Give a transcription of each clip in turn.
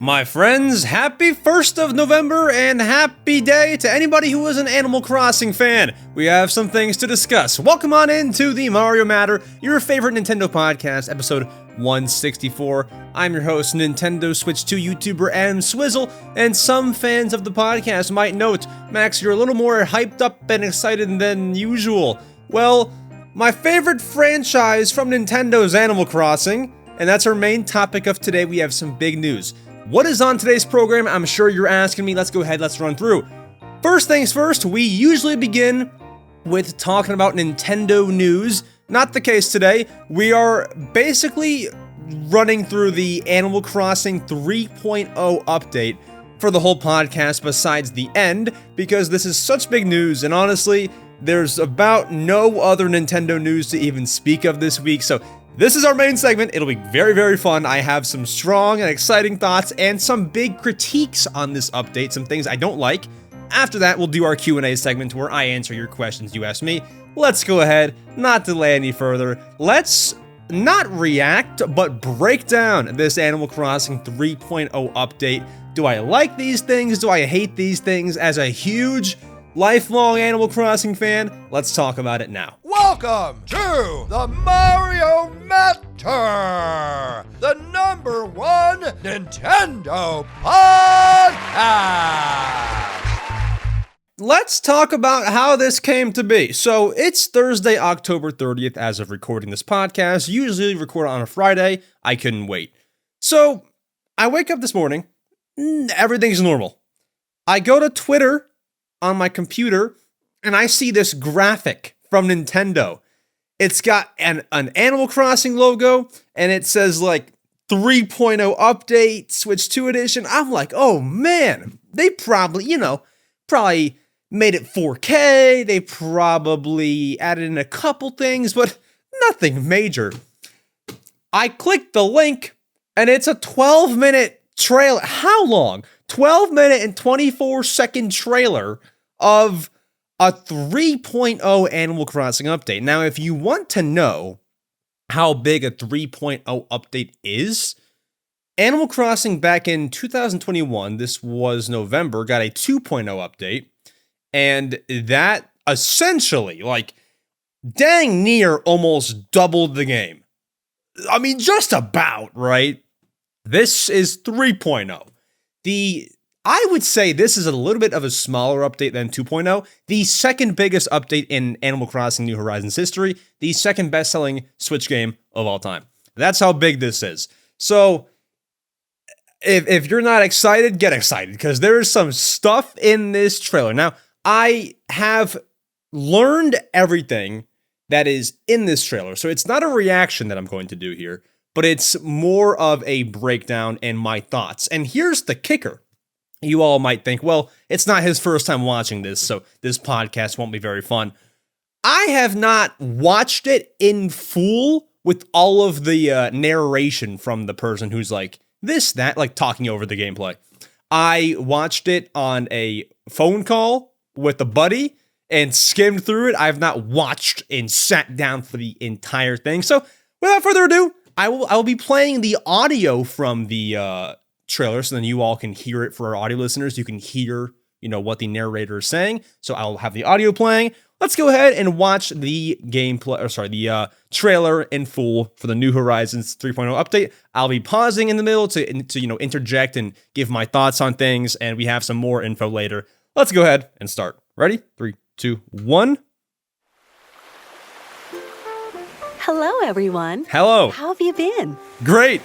My friends, happy 1st of November and happy day to anybody who is an Animal Crossing fan. We have some things to discuss. Welcome on into the Mario Matter, your favorite Nintendo podcast, episode 164. I'm your host, Nintendo Switch 2 YouTuber EmSwizzle, and some fans of the podcast might note, Max, you're a little more hyped up and excited than usual. Well, my favorite franchise from Nintendo's Animal Crossing, and that's our main topic of today. We have some big news. What is on today's program? I'm sure you're asking me. Let's go ahead, let's run through. First things first, we usually begin with talking about Nintendo news. Not the case today. We are basically running through the Animal Crossing 3.0 update for the whole podcast besides the end, because this is such big news, and honestly, there's about no other Nintendo news to even speak of this week, so this is our main segment. It'll be very, very fun. I have some strong and exciting thoughts and some big critiques on this update, some things I don't like. After that, we'll do our Q&A segment where I answer your questions you ask me. Let's go ahead, not delay any further. Let's not react, but break down this Animal Crossing 3.0 update. Do I like these things? Do I hate these things? As a huge, lifelong Animal Crossing fan, let's talk about it now. Welcome to the Mario Matter, the #1 Nintendo podcast. Let's talk about how this came to be. So it's Thursday, October 30th as of recording this podcast. Usually record on a Friday. I couldn't wait. So I wake up this morning, everything's normal. I go to Twitter on my computer and I see this graphic from Nintendo. It's got an Animal Crossing logo, and it says like 3.0 update, Switch 2 edition. I'm like, oh man, they probably made it 4K. They probably added in a couple things, but nothing major. I clicked the link, and it's a 12-minute trailer. How long? 12-minute and 24-second trailer of a 3.0 Animal Crossing update. Now, if you want to know how big a 3.0 update is, Animal Crossing back in 2021, this was November, got a 2.0 update, and that essentially, dang near almost doubled the game. I mean, just about, right? This is 3.0. I would say this is a little bit of a smaller update than 2.0, the second biggest update in Animal Crossing New Horizons history, the second best-selling Switch game of all time. That's how big this is. So, if you're not excited, get excited, because there is some stuff in this trailer. Now, I have learned everything that is in this trailer, so it's not a reaction that I'm going to do here, but it's more of a breakdown and my thoughts. And here's the kicker. You all might think, well, it's not his first time watching this, so this podcast won't be very fun. I have not watched it in full with all of the narration from the person who's like this, that, like talking over the gameplay. I watched it on a phone call with a buddy and skimmed through it. I have not watched and sat down for the entire thing. So without further ado, I will be playing the audio from the trailer, so then you all can hear it. For our audio listeners, you can hear, what the narrator is saying. So I'll have the audio playing. Let's go ahead and watch the the trailer in full for the New Horizons 3.0 update. I'll be pausing in the middle to interject and give my thoughts on things, and we have some more info later. Let's go ahead and start. Ready? 3, 2, 1. Hello, everyone. Hello. How have you been? Great.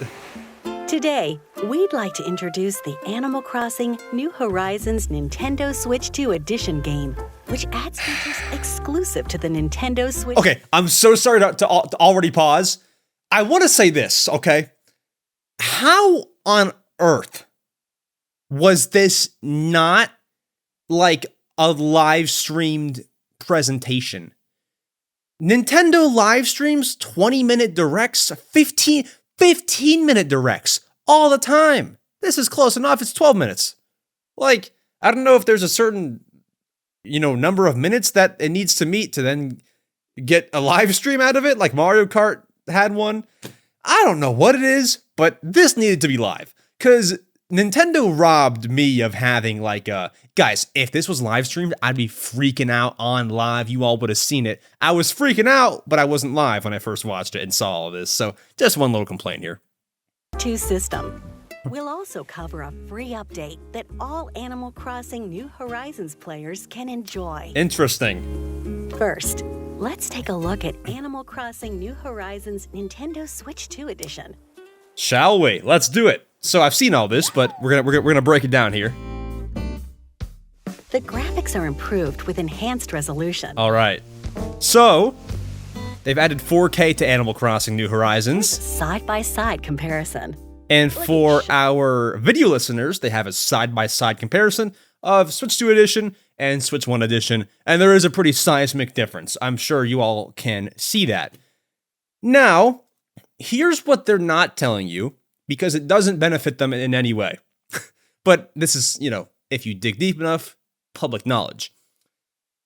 Today, we'd like to introduce the Animal Crossing New Horizons Nintendo Switch 2 Edition game, which adds features exclusive to the Nintendo Switch. Okay, I'm so sorry to already pause. I want to say this, okay? How on earth was this not like a live streamed presentation? Nintendo live streams 20-minute directs, 15-minute directs all the time. This is close enough. It's 12 minutes. I don't know if there's a certain, number of minutes that it needs to meet to then get a live stream out of it, like Mario Kart had one. I don't know what it is, but this needed to be live. Because Nintendo robbed me of having like guys, if this was live streamed, I'd be freaking out on live. You all would have seen it. I was freaking out, but I wasn't live when I first watched it and saw all of this. So just one little complaint here. System. We'll also cover a free update that all Animal Crossing New Horizons players can enjoy. Interesting. First, let's take a look at Animal Crossing New Horizons Nintendo Switch 2 edition. Shall we? Let's do it. So I've seen all this, but we're gonna break it down here. The graphics are improved with enhanced resolution. All right. So they've added 4K to Animal Crossing New Horizons. Side-by-side comparison. And for our video listeners, they have a side-by-side comparison of Switch 2 Edition and Switch 1 Edition, and there is a pretty seismic difference. I'm sure you all can see that. Now, here's what they're not telling you, because it doesn't benefit them in any way. But this is, if you dig deep enough, public knowledge.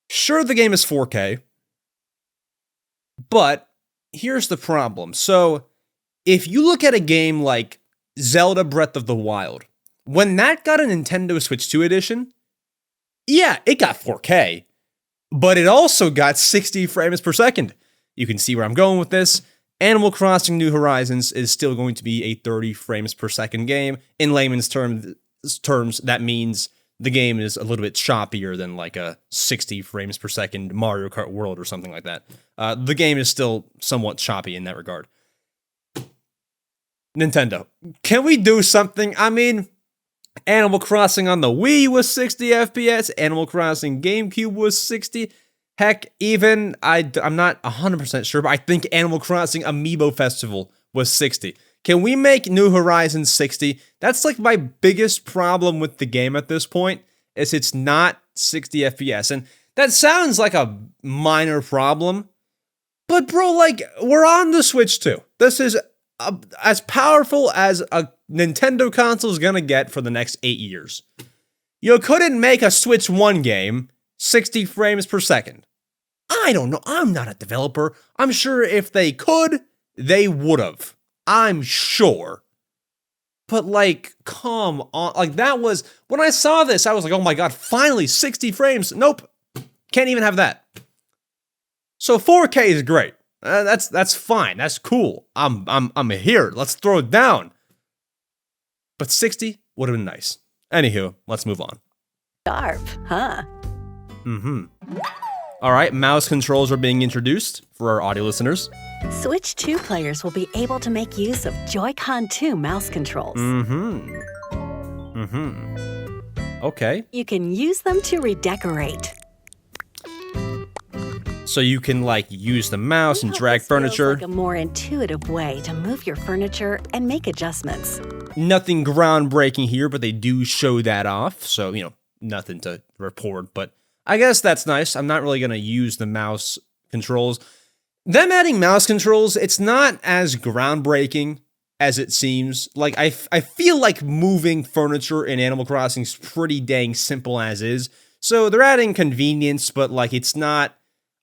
Sure, the game is 4K, but here's the problem. So, if you look at a game like Zelda Breath of the Wild, when that got a Nintendo Switch 2 edition, yeah, it got 4K, but it also got 60 frames per second. You can see where I'm going with this. Animal Crossing New Horizons is still going to be a 30 frames per second game. In layman's terms, that means the game is a little bit choppier than like a 60 frames per second Mario Kart World or something like that. The game is still somewhat choppy in that regard. Nintendo, can we do something? I mean, Animal Crossing on the Wii was 60 FPS, Animal Crossing GameCube was 60. Heck, even, I'm not 100% sure, but I think Animal Crossing Amiibo Festival was 60. Can we make New Horizons 60? That's like my biggest problem with the game at this point, is it's not 60 FPS. And that sounds like a minor problem, but bro, like, we're on the Switch 2. This is as powerful as a Nintendo console is gonna get for the next 8 years. You couldn't make a Switch 1 game 60 frames per second. I don't know. I'm not a developer. I'm sure if they could, they would have. I'm sure. But like, come on. Like, that was, when I saw this, I was like, oh my god, finally 60 frames. Nope. Can't even have that. So 4K is great. That's fine. That's cool. I'm here. Let's throw it down. But 60 would have been nice. Anywho, let's move on. Sharp, huh? All right, mouse controls are being introduced for our audio listeners. Switch 2 players will be able to make use of Joy-Con 2 mouse controls. Okay. You can use them to redecorate. So you can like use the mouse and drag furniture. Like a more intuitive way to move your furniture and make adjustments. Nothing groundbreaking here, but they do show that off. So, nothing to report, but I guess that's nice. I'm not really going to use the mouse controls. Them adding mouse controls, it's not as groundbreaking as it seems. Like, I feel like moving furniture in Animal Crossing is pretty dang simple as is. So they're adding convenience, but like, it's not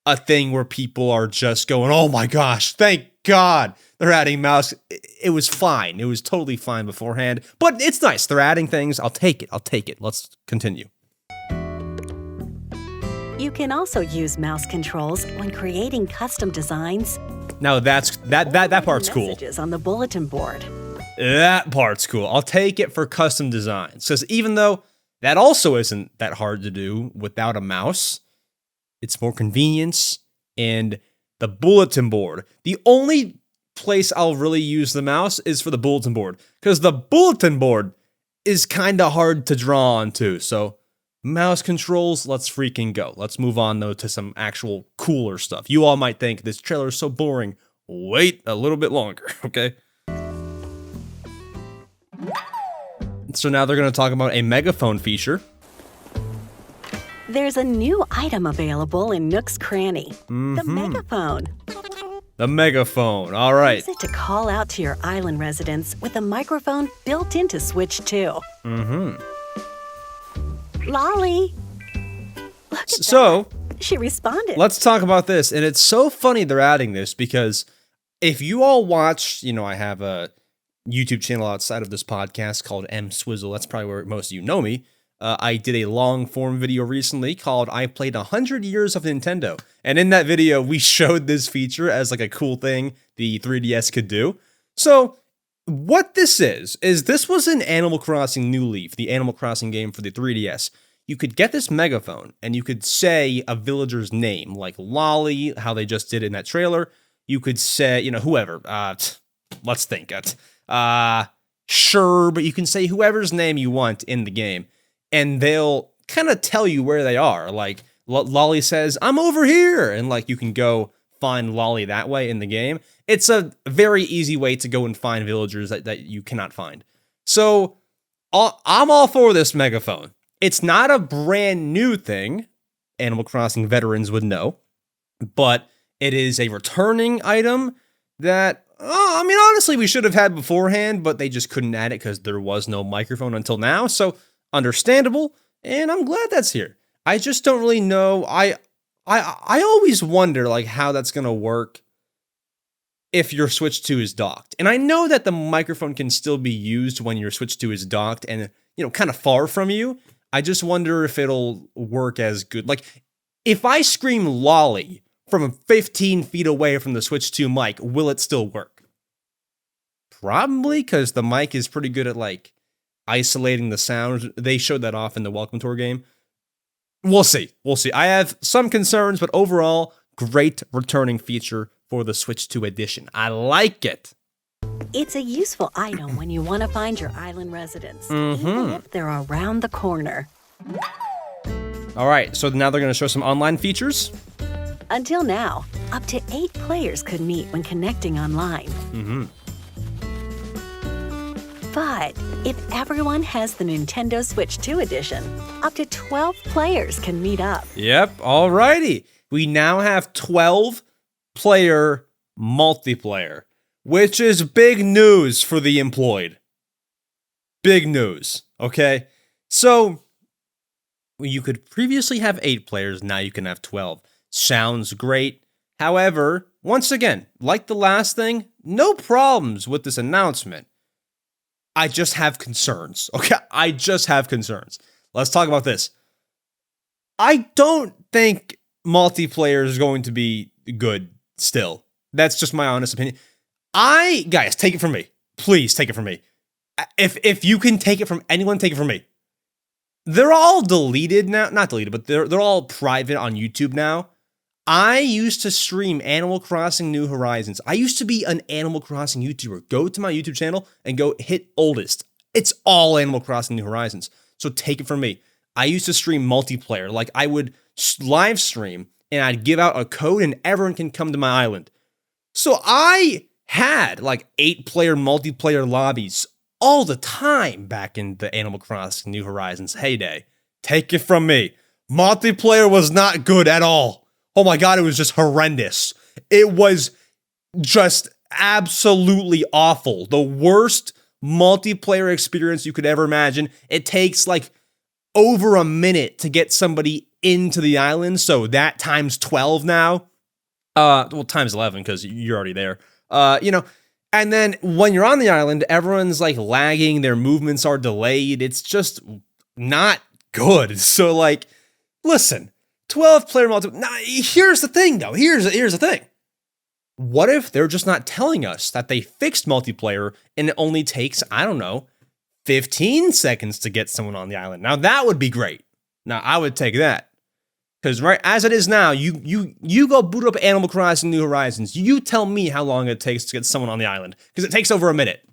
a thing where people are just going, oh my gosh, thank God they're adding mouse. It was fine. It was totally fine beforehand, but it's nice. They're adding things. I'll take it. Let's continue. You can also use mouse controls when creating custom designs. Now that part's cool. Messages on the bulletin board. That part's cool. I'll take it for custom designs. Because even though that also isn't that hard to do without a mouse, it's more convenience. And the bulletin board. The only place I'll really use the mouse is for the bulletin board. Because the bulletin board is kind of hard to draw on too. So mouse controls, let's freaking go. Let's move on though to some actual cooler stuff. You all might think this trailer is so boring. Wait a little bit longer, okay? So now they're going to talk about a megaphone feature. There's a new item available in Nook's Cranny. The megaphone. The megaphone, all right. Use it to call out to your island residents with a microphone built into Switch 2. Lolly. Look at So, that. She responded. let's talk about this. And it's so funny they're adding this because if you all watch, I have a YouTube channel outside of this podcast called EmSwizzle. That's probably where most of you know me. I did a long form video recently called I Played 100 Years of Nintendo. And in that video, we showed this feature as like a cool thing the 3DS could do. So what this is this was an Animal Crossing New Leaf, the Animal Crossing game for the 3DS. You could get this megaphone and you could say a villager's name, like Lolly, how they just did in that trailer. You could say, whoever. Let's think it. Sure, but you can say whoever's name you want in the game, and they'll kind of tell you where they are. Like Lolly says, "I'm over here," and like you can go find Lolly that way in the game. It's a very easy way to go and find villagers that you cannot find. So I'm all for this megaphone. It's not a brand new thing. Animal Crossing veterans would know, but it is a returning item that, honestly, we should have had beforehand, but they just couldn't add it because there was no microphone until now. So understandable, and I'm glad that's here. I just don't really know. I always wonder like how that's gonna work if your Switch 2 is docked. And I know that the microphone can still be used when your Switch 2 is docked and kind of far from you. I just wonder if it'll work as good. Like if I scream Lolly from 15 feet away from the Switch 2 mic, will it still work? Probably, because the mic is pretty good at like isolating the sound. They showed that off in the Welcome Tour game. We'll see. I have some concerns, but overall, great returning feature for the Switch 2 edition. I like it. It's a useful item when you want to find your island residents, even if they're around the corner. All right, so now they're going to show some online features. Until now, up to 8 players could meet when connecting online. But if everyone has the Nintendo Switch 2 edition, up to 12 players can meet up. Yep, alrighty. We now have 12-player multiplayer, which is big news for the employed. Big news, okay? So, you could previously have 8 players, now you can have 12. Sounds great. However, once again, like the last thing, no problems with this announcement. I just have concerns. Okay, I just have concerns. Let's talk about this. I don't think multiplayer is going to be good still. That's just my honest opinion. Guys, take it from me. Please take it from me. If you can take it from anyone, take it from me. They're all deleted now. Not deleted, but they're all private on YouTube now. I used to stream Animal Crossing New Horizons. I used to be an Animal Crossing YouTuber. Go to my YouTube channel and go hit oldest. It's all Animal Crossing New Horizons. So take it from me. I used to stream multiplayer. Like I would live stream and I'd give out a code and everyone can come to my island. So I had like 8-player multiplayer lobbies all the time back in the Animal Crossing New Horizons heyday. Take it from me. Multiplayer was not good at all. Oh my God, it was just horrendous. It was just absolutely awful. The worst multiplayer experience you could ever imagine. It takes like over a minute to get somebody into the island. So that times 12 now. Times 11 because you're already there. And then when you're on the island, everyone's like lagging. Their movements are delayed. It's just not good. So like, listen. 12-player multiplayer. Now, here's the thing, though. Here's the thing. What if they're just not telling us that they fixed multiplayer and it only takes, 15 seconds to get someone on the island? Now, that would be great. Now, I would take that. Because right as it is now, you go boot up Animal Crossing New Horizons. You tell me how long it takes to get someone on the island. Because it takes over a minute.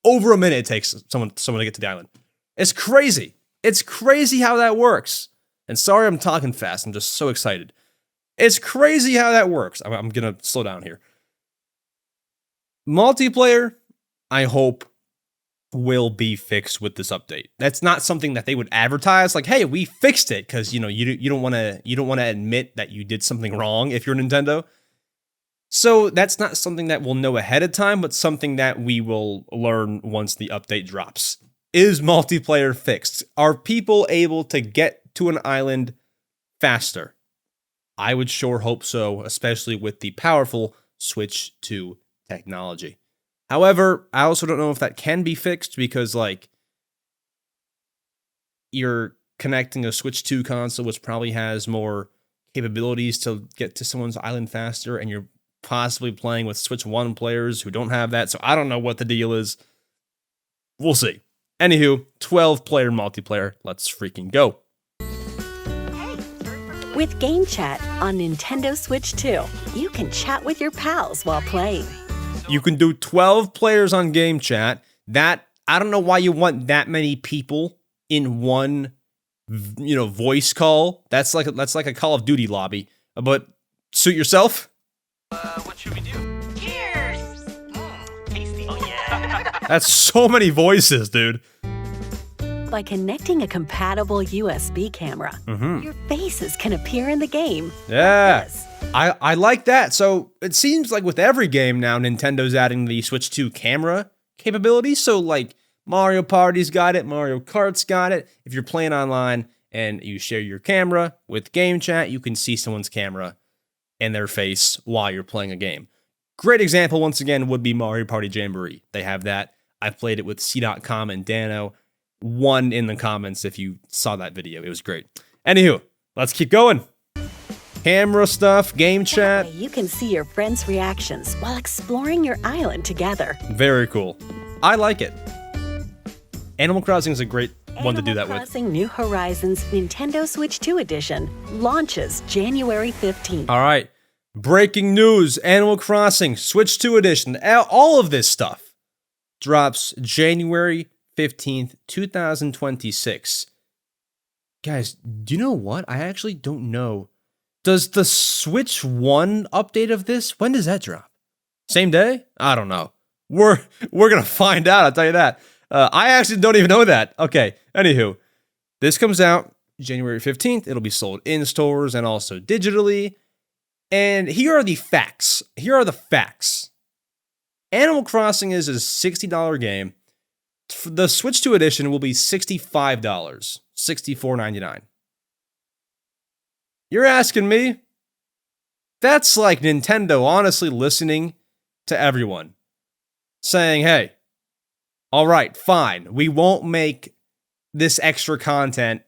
Over a minute it takes someone to get to the island. It's crazy. It's crazy how that works. And sorry I'm talking fast, I'm just so excited. It's crazy how that works. I'm gonna slow down here. Multiplayer, I hope, will be fixed with this update. That's not something that they would advertise, like, hey, we fixed it, because you don't want to admit that you did something wrong if you're Nintendo. So that's not something that we'll know ahead of time, but something that we will learn once the update drops. Is multiplayer fixed? Are people able to get to an island faster? I would sure hope so, especially with the powerful Switch 2 technology. However, I also don't know if that can be fixed because, like, you're connecting a Switch 2 console, which probably has more capabilities to get to someone's island faster, and you're possibly playing with Switch 1 players who don't have that, so I don't know what the deal is. We'll see. Anywho, 12-player multiplayer. Let's freaking go. With Game Chat on Nintendo Switch 2, you can chat with your pals while playing. You can do 12 players on Game Chat. That, I don't know why you want that many people in one, voice call. That's like a Call of Duty lobby. But suit yourself. What should we do? Cheers! Tasty. Oh yeah. That's so many voices, dude. By connecting a compatible USB camera, your faces can appear in the game. Yeah. Like this. I like that. So it seems like with every game now, Nintendo's adding the Switch 2 camera capability. So like Mario Party's got it, Mario Kart's got it. If you're playing online and you share your camera with Game Chat, you can see someone's camera and their face while you're playing a game. Great example, once again, would be Mario Party Jamboree. They have that. I've played it with C.com and Dano. One in the comments if you saw that video. It was great. Anywho, let's keep going. Camera stuff, Game Chat. That way you can see your friends' reactions while exploring your island together. Very cool. I like it. Animal Crossing is a great one to do that Animal with. Crossing New Horizons Nintendo Switch 2 Edition launches January 15th. All right. Breaking news. Animal Crossing Switch 2 Edition. All of this stuff drops January 15th, 2026. Guys, do you know what? I actually don't know. Does the Switch 1 update of this, when does that drop? Same day? I don't know. We're going to find out, I'll tell you that. I actually don't even know that. Okay, anywho. This comes out January 15th. It'll be sold in stores and also digitally. And here are the facts. Animal Crossing is a $60 game. The Switch 2 edition will be $65, $64.99. You're asking me? That's like Nintendo honestly listening to everyone. Saying, hey, all right, fine. We won't make this extra content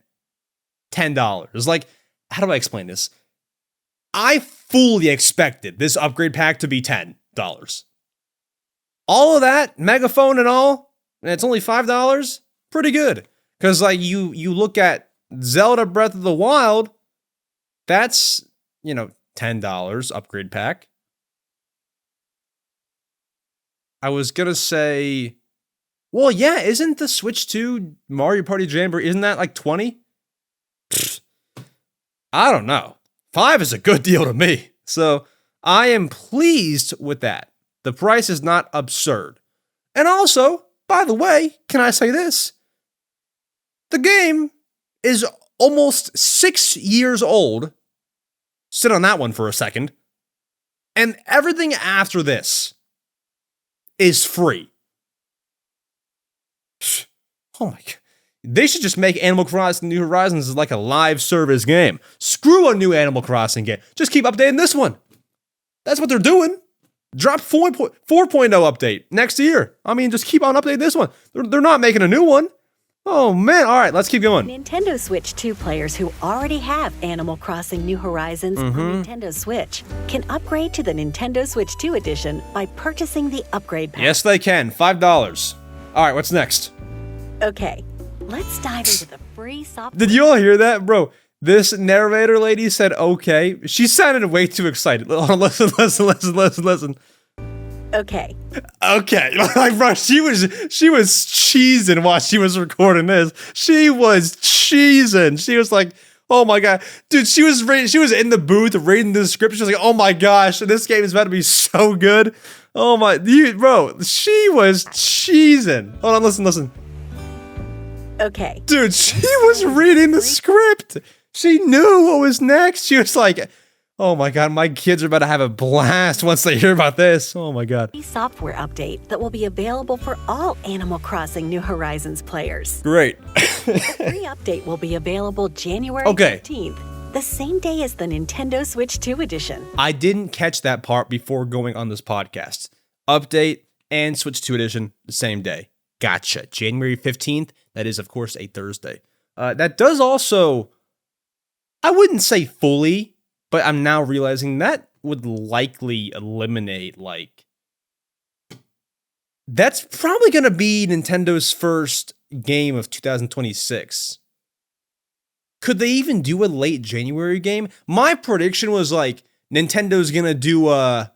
$10. Like, how do I explain this? I fully expected this upgrade pack to be $10. All of that, Megaphone and all, and it's only $5, pretty good. Because like you look at Zelda Breath of the Wild, that's, $10 upgrade pack. I was gonna say, well, yeah, isn't the Switch 2 Mario Party Jamboree, isn't that like 20? I don't know. 5 is a good deal to me. So I am pleased with that. The price is not absurd. And also, by the way, can I say this? The game is almost 6 years old. Sit on that one for a second. And everything after this is free. Oh my God. They should just make Animal Crossing New Horizons like a live service game. Screw a new Animal Crossing game. Just keep updating this one. That's what they're doing. Drop 4.0 update next year. I mean, just keep on updating this one. They're not making a new one. Oh man, all right, let's keep going. Nintendo Switch 2 players who already have Animal Crossing New Horizons on Nintendo Switch can upgrade to the Nintendo Switch 2 edition by purchasing the upgrade pack. Yes, they can. $5. All right, what's next? Okay, let's dive into the free software. Did you all hear that, bro? This narrator lady said, okay. She sounded way too excited. Listen. Okay. Okay. Like, bro, she was cheesing while she was recording this. She was cheesing. She was like, oh my God. Dude, she was in the booth reading the script. She was like, oh my gosh, this game is about to be so good. Oh my, bro, she was cheesing. Hold on, listen. Okay. Dude, she was reading the script. She knew what was next. She was like, oh my God, my kids are about to have a blast once they hear about this. Oh my God. Free software update that will be available for all Animal Crossing New Horizons players. Great. The free update will be available January 15th, the same day as the Nintendo Switch 2 edition. I didn't catch that part before going on this podcast. Update and Switch 2 Edition the same day. Gotcha. January 15th. That is, of course, a Thursday. That does also, I wouldn't say fully, but I'm now realizing that would likely eliminate, like, that's probably going to be Nintendo's first game of 2026. Could they even do a late January game? My prediction was like, Nintendo's going to do a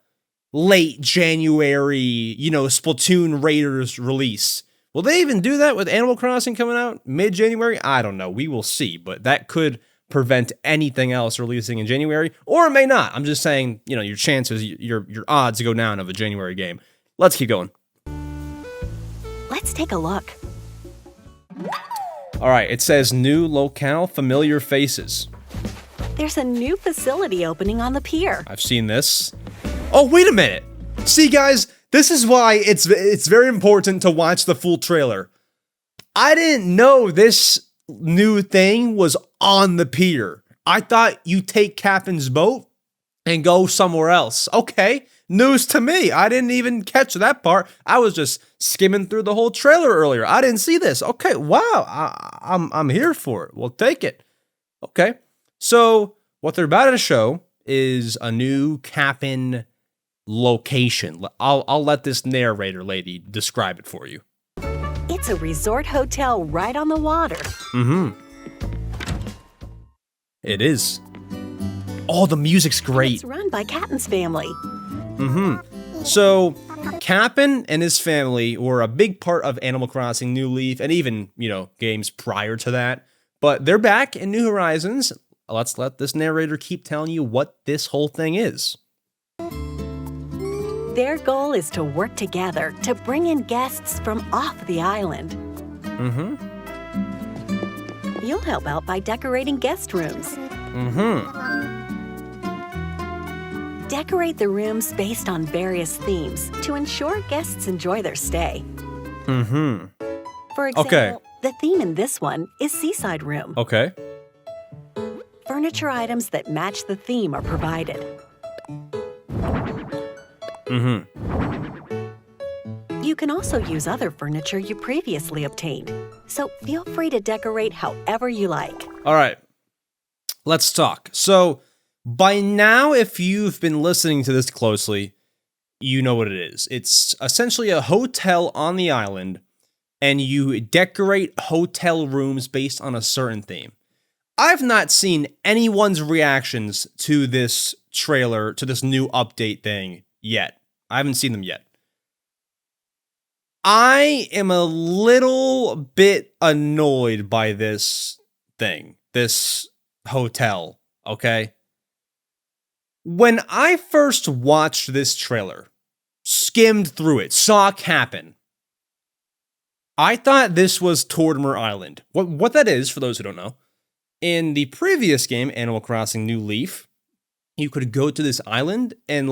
late January, Splatoon Raiders release. Will they even do that with Animal Crossing coming out mid-January? I don't know. We will see, but that could prevent anything else releasing in January, or it may not. I'm just saying, your chances, your odds go down of a January game. Let's keep going. Let's take a look. All right, it says new locale, familiar faces. There's a new facility opening on the pier. I've seen this. Oh, wait a minute. See, guys, this is why it's very important to watch the full trailer. I didn't know this new thing was on the pier. I thought you take Captain's boat and go somewhere else. Okay, news to me. I didn't even catch that part. I was just skimming through the whole trailer earlier. I didn't see this. Okay, wow. I'm here for it. We'll take it. Okay. So what they're about to show is a new Cap'n location. I'll let this narrator lady describe it for you. It's a resort hotel right on the water. It is. Oh, the music's great. It's run by Captain's family. So, Cap'n and his family were a big part of Animal Crossing New Leaf, and even, games prior to that. But they're back in New Horizons. Let's let this narrator keep telling you what this whole thing is. Their goal is to work together to bring in guests from off the island. You'll help out by decorating guest rooms. Decorate the rooms based on various themes to ensure guests enjoy their stay. For example, the theme in this one is Seaside Room. Okay. Furniture items that match the theme are provided. You can also use other furniture you previously obtained, so feel free to decorate however you like. All right. Let's talk. So, by now, if you've been listening to this closely, you know what it is. It's essentially a hotel on the island, and you decorate hotel rooms based on a certain theme. I've not seen anyone's reactions to this trailer, to this new update thing yet. I haven't seen them yet. I am a little bit annoyed by this thing, this hotel, okay? When I first watched this trailer, skimmed through it, saw it happen, I thought this was Tortimer Island. What that is, for those who don't know, in the previous game, Animal Crossing New Leaf, you could go to this island and,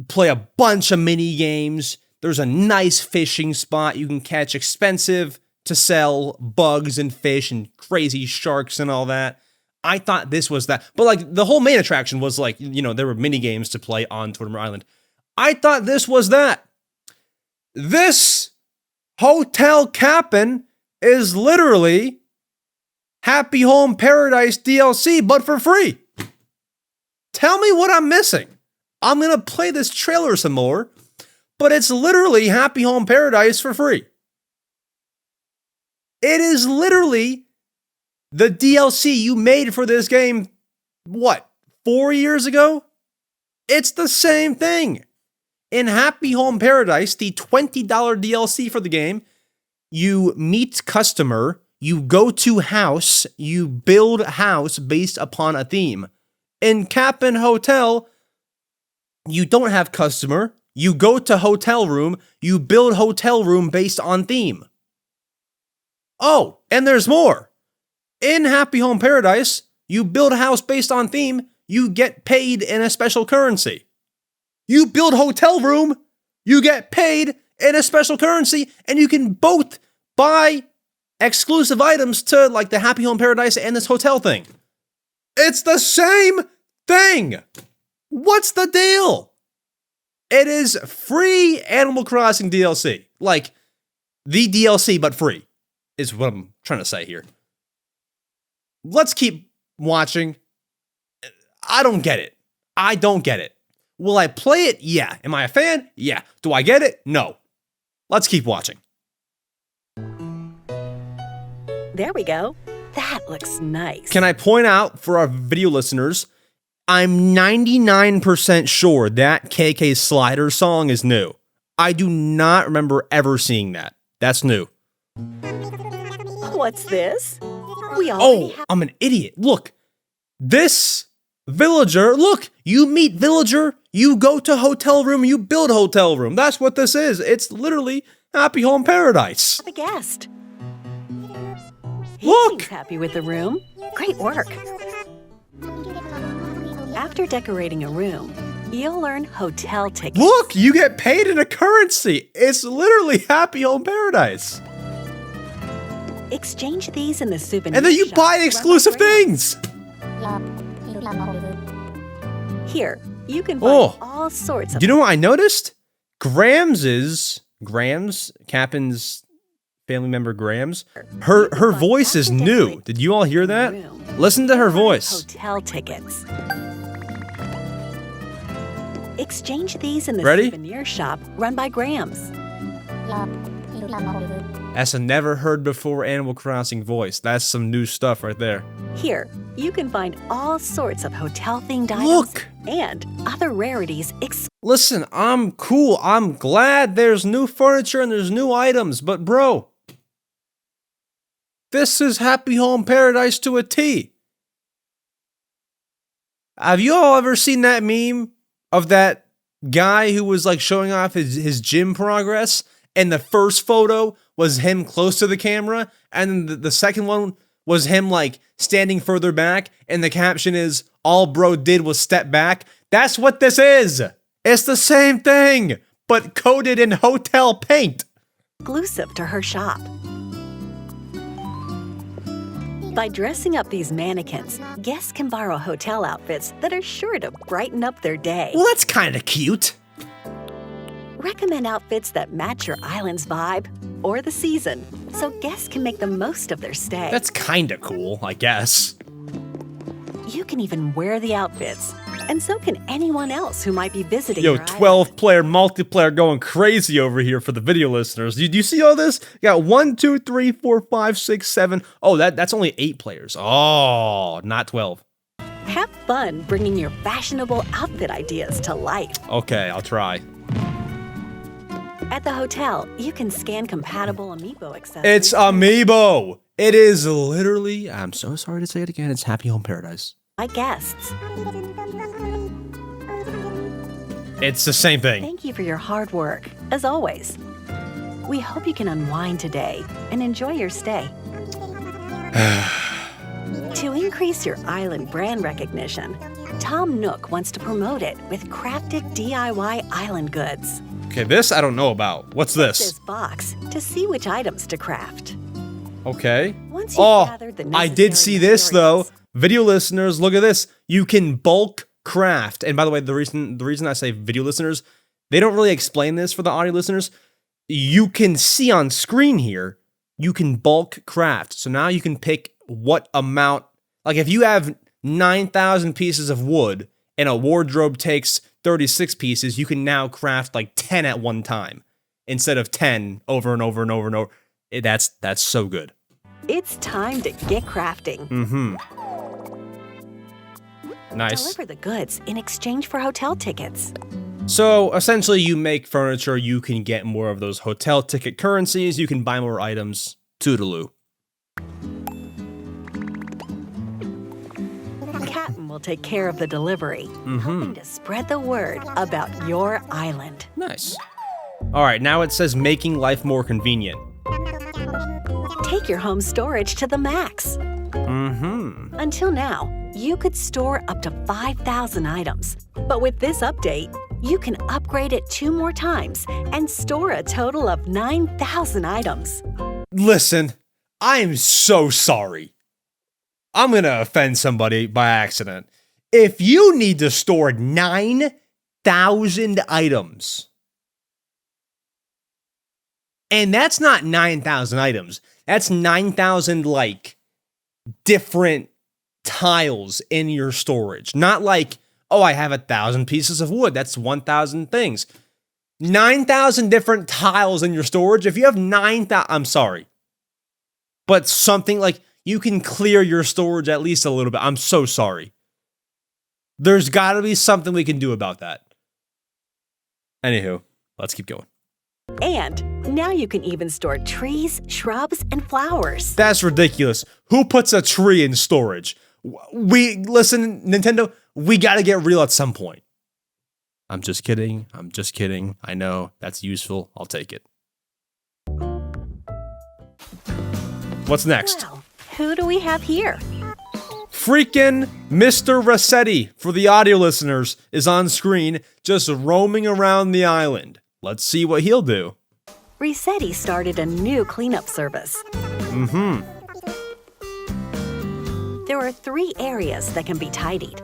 play a bunch of mini games. There's a nice fishing spot. You can catch expensive to sell bugs and fish and crazy sharks and all that. I thought this was that. But the whole main attraction was there were mini games to play on Tortimer Island. I thought this was that. This Hotel Cap'n is literally Happy Home Paradise DLC, but for free. Tell me what I'm missing. I'm going to play this trailer some more, but it's literally Happy Home Paradise for free. It is literally the DLC you made for this game, 4 years ago? It's the same thing. In Happy Home Paradise, the $20 DLC for the game, you meet customer, you go to house, you build house based upon a theme. In Cap'n Hotel, you don't have customer, you go to hotel room, you build hotel room based on theme. Oh, and there's more. In Happy Home Paradise, you build a house based on theme, you get paid in a special currency. You build hotel room, you get paid in a special currency, and you can both buy exclusive items to the Happy Home Paradise and this hotel thing. It's the same thing. What's the deal? It is free Animal Crossing DLC. Like, the DLC, but free, is what I'm trying to say here. Let's keep watching. I don't get it. I don't get it. Will I play it? Yeah. Am I a fan? Yeah. Do I get it? No. Let's keep watching. There we go. That looks nice. Can I point out for our video listeners, I'm 99% sure that KK Slider song is new. I do not remember ever seeing that. That's new. What's this? We already have. I'm an idiot. Look, this villager, look, you meet villager, you go to hotel room, you build hotel room. That's what this is. It's literally Happy Home Paradise. A guest. He Look! seems happy with the room. Great work. After decorating a room, you'll earn hotel tickets. Look, you get paid in a currency. It's literally Happy Home Paradise. Exchange these in the souvenir And then you shop buy run by exclusive Grams. things. Here, you can Oh. find all sorts of. Do you know what I noticed? Grams, Captain's family member Grams, her voice is new. Did you all hear that? Listen to her voice. Hotel tickets. Exchange these in the Ready? souvenir shop run by Grams. That's a never heard before Animal Crossing voice. That's some new stuff right there. Here, you can find all sorts of hotel-themed items Look! and other rarities. Listen, I'm cool. I'm glad there's new furniture and there's new items, but bro, this is Happy Home Paradise to a T. Have you all ever seen that meme of that guy who was like showing off his gym progress? And the first photo was him close to the camera, and then the second one was him like standing further back, and the caption is, "All bro did was step back." That's what this is. It's the same thing, but coded in hotel paint. Exclusive to her shop. By dressing up these mannequins, guests can borrow hotel outfits that are sure to brighten up their day. Well, that's kind of cute. Recommend outfits that match your island's vibe or the season, so guests can make the most of their stay. That's kind of cool, I guess. You can even wear the outfits, and so can anyone else who might be visiting Yo, your island. 12-player multiplayer going crazy over here for the video listeners. Do you see all this? You got 1, 2, 3, 4, 5, 6, 7. Oh, that's only 8 players. Oh, not 12. Have fun bringing your fashionable outfit ideas to life. Okay, I'll try. At the hotel, you can scan compatible Amiibo accessories. It's Amiibo. It is literally, I'm so sorry to say it again, it's Happy Home Paradise. by guests. It's the same thing. Thank you for your hard work, as always. We hope you can unwind today and enjoy your stay. To increase your island brand recognition, Tom Nook wants to promote it with crafted DIY island goods. Okay, this I don't know about. What's This this? box to see which items to craft. Okay. Once you've Oh, gathered the I did necessary see this though. materials- Video listeners, look at this. You can bulk craft. And by the way, the reason I say video listeners, they don't really explain this for the audio listeners. You can see on screen here, you can bulk craft. So now you can pick what amount, like if you have 9,000 pieces of wood and a wardrobe takes 36 pieces, you can now craft like 10 at one time instead of 10 over and over and over and over. That's so good. It's time to get crafting. Mm-hmm. Nice. Deliver the goods in exchange for hotel tickets. So essentially you make furniture, you can get more of those hotel ticket currencies, you can buy more items. Toodaloo. Captain will take care of the delivery, helping to spread the word about your island. Nice. All right, now it says making life more convenient. Take your home storage to the max. Mm-hmm. Until now, you could store up to 5,000 items. But with this update, you can upgrade it 2 more times and store a total of 9,000 items. Listen, I'm so sorry. I'm gonna offend somebody by accident. If you need to store 9,000 9,000 items. And that's not 9,000 items. That's 9,000 like different tiles in your storage. Not like, oh, I have 1,000 pieces of wood. That's 1,000 things. 9,000 different tiles in your storage. If you have 9,000, I'm sorry. But something like you can clear your storage at least a little bit. I'm so sorry. There's got to be something we can do about that. Anywho, let's keep going. And now you can even store trees, shrubs, and flowers. That's ridiculous. Who puts a tree in storage? Listen, Nintendo, we got to get real at some point. I'm just kidding. I know that's useful. I'll take it. What's next? Well, who do we have here? Freaking Mr. Rossetti, for the audio listeners, is on screen just roaming around the island. Let's see what he'll do. Rossetti started a new cleanup service. There are 3 areas that can be tidied.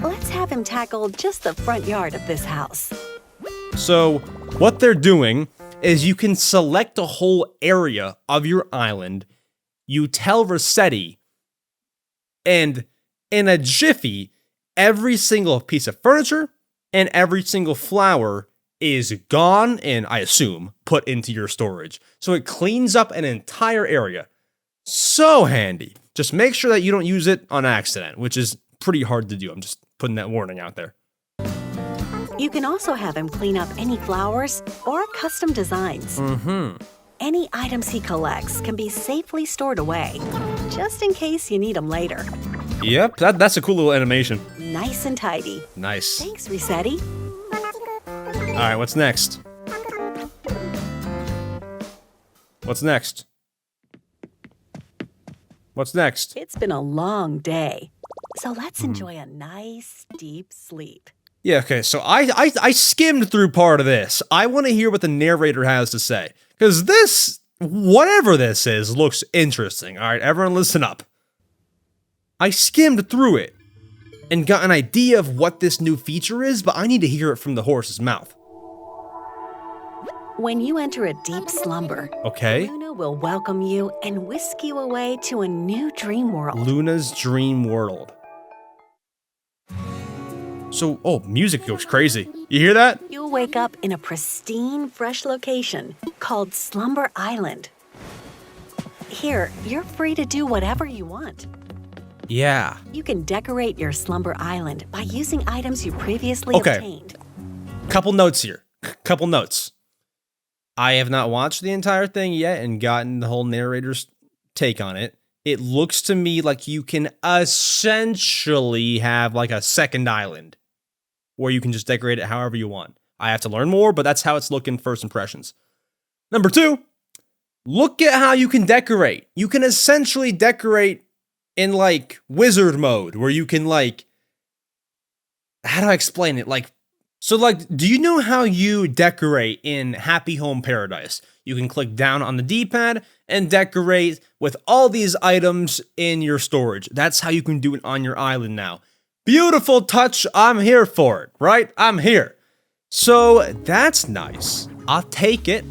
Let's have him tackle just the front yard of this house. So, what they're doing is you can select a whole area of your island. You tell Rossetti, and in a jiffy, every single piece of furniture and every single flower is gone and, I assume, put into your storage. So it cleans up an entire area. So handy. Just make sure that you don't use it on accident, which is pretty hard to do. I'm just putting that warning out there. You can also have him clean up any flowers or custom designs. Any items he collects can be safely stored away, just in case you need them later. Yep, that's a cool little animation. Nice and tidy. Nice. Thanks, Rossetti. All right, what's next? What's next? What's next? It's been a long day, so let's enjoy a nice, deep sleep. Yeah, okay, so I skimmed through part of this. I want to hear what the narrator has to say. Because this, whatever this is, looks interesting. All right, everyone listen up. I skimmed through it and got an idea of what this new feature is, but I need to hear it from the horse's mouth. When you enter a deep slumber, Okay. Luna will welcome you and whisk you away to a new dream world. Luna's dream world. So, oh, music goes crazy. You hear that? You'll wake up in a pristine, fresh location called Slumber Island. Here, you're free to do whatever you want. Yeah. You can decorate your Slumber Island by using items you previously obtained. Couple notes here. Couple notes. I have not watched the entire thing yet and gotten the whole narrator's take on it. It looks to me like you can essentially have like a second island where you can just decorate it however you want. I have to learn more, but that's how it's looking first impressions. Number 2, look at how you can decorate. You can essentially decorate in like wizard mode where you can like, how do I explain it? So do you know how you decorate in Happy Home Paradise? You can click down on the D-pad and decorate with all these items in your storage. That's how you can do it on your island now. Beautiful touch. I'm here for it, right? I'm here. So that's nice. I'll take it.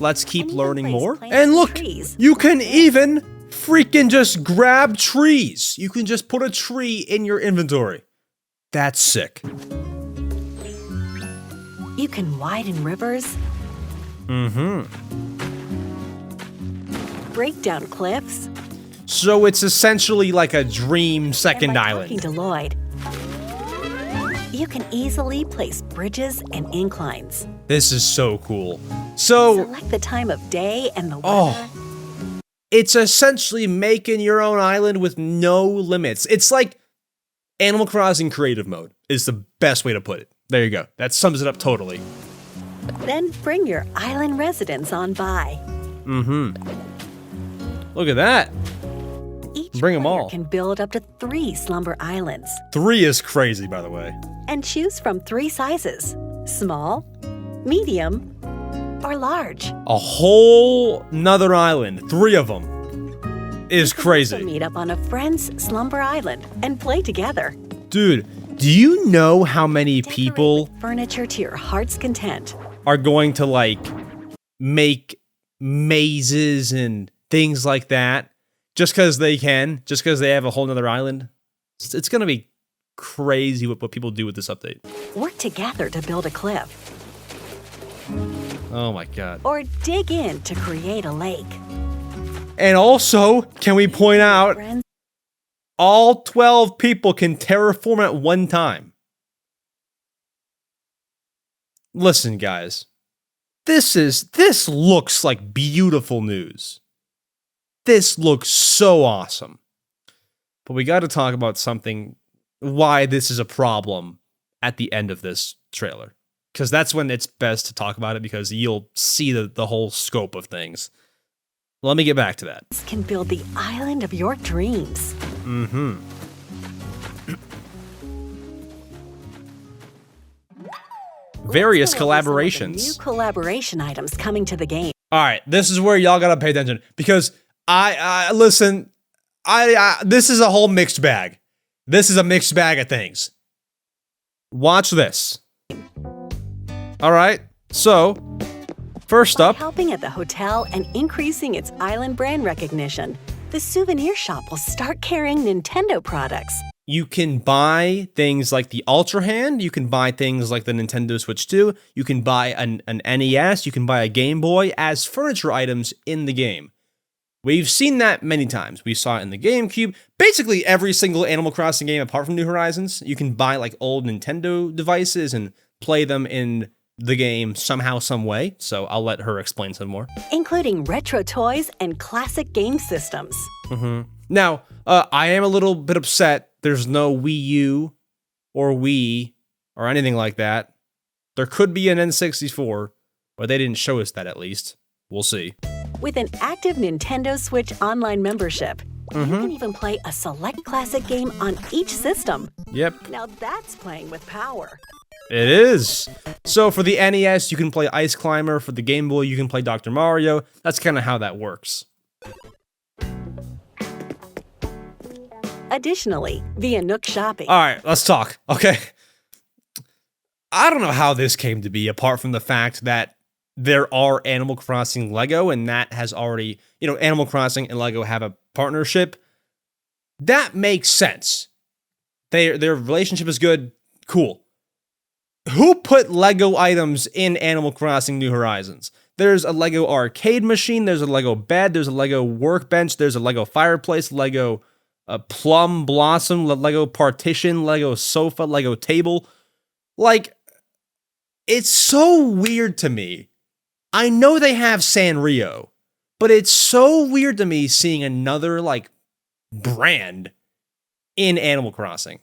Let's keep learning more. And look, you can even freaking just grab trees. You can just put a tree in your inventory. That's sick. You can widen rivers. Break down cliffs. So it's essentially like a dream second And by island. talking to Lloyd, you can easily place bridges and inclines. This is so cool. So Select the time of day and the weather. Oh. It's essentially making your own island with no limits. It's like Animal Crossing creative mode is the best way to put it. There you go. That sums it up totally. Then bring your island residents on by. Look at that. Each Bring 'em player all. can build up to 3 slumber islands 3 is crazy, by the way. and choose from 3 sizes: small, medium, or large. A whole nother island, 3 of them, is So crazy. meet up on a friend's slumber island and play together. Dude, Do you know how many Decorate people with furniture to your heart's content. are going to like make mazes and things like that just because they can, just because they have a whole nother island? It's going to be crazy what people do with this update. Work together to build a cliff. Oh my god. Or dig in to create a lake. And also, can we point out, Friends, all 12 people can terraform at one time. Listen, guys. This looks like beautiful news. This looks so awesome. But we got to talk about something, why this is a problem at the end of this trailer. Because that's when it's best to talk about it, because you'll see the whole scope of things. Let me get back to that. can build the island of your dreams. Mm-hmm. Various Let's go over some of the collaborations. New collaboration items coming to the game. All right, this is where y'all gotta pay attention, because I listen. This is a whole mixed bag. This is a mixed bag of things. Watch this. All right, so first up, Helping at the hotel and increasing its island brand recognition, the souvenir shop will start carrying Nintendo products. you can buy things like the Ultra Hand. You can buy things like the Nintendo Switch 2. You can buy an NES. You can buy a Game Boy as furniture items in the game. We've seen that many times. We saw it in the GameCube. Basically, every single Animal Crossing game, apart from New Horizons, you can buy like old Nintendo devices and play them in the game somehow, some way. So I'll let her explain some more. Including retro toys and classic game systems. Now, I am a little bit upset. There's no Wii U or Wii or anything like that. There could be an N64, but they didn't show us that at least. We'll see. With an active Nintendo Switch online membership, you can even play a select classic game on each system. Yep. Now that's playing with power. It is. So for the NES, you can play Ice Climber. For the Game Boy, you can play Dr. Mario. That's kind of how that works. Additionally, via Nook Shopping, All right, let's talk. Okay. I don't know how this came to be, apart from the fact that there are Animal Crossing Lego, and that has already, Animal Crossing and Lego have a partnership. That makes sense. Their relationship is good. Cool. Who put Lego items in Animal Crossing New Horizons? There's a Lego arcade machine, there's a Lego bed, there's a Lego workbench, there's a Lego fireplace, Lego plum blossom, Lego partition, Lego sofa, Lego table. Like, it's so weird to me. I know they have Sanrio, but it's so weird to me seeing another, brand in Animal Crossing.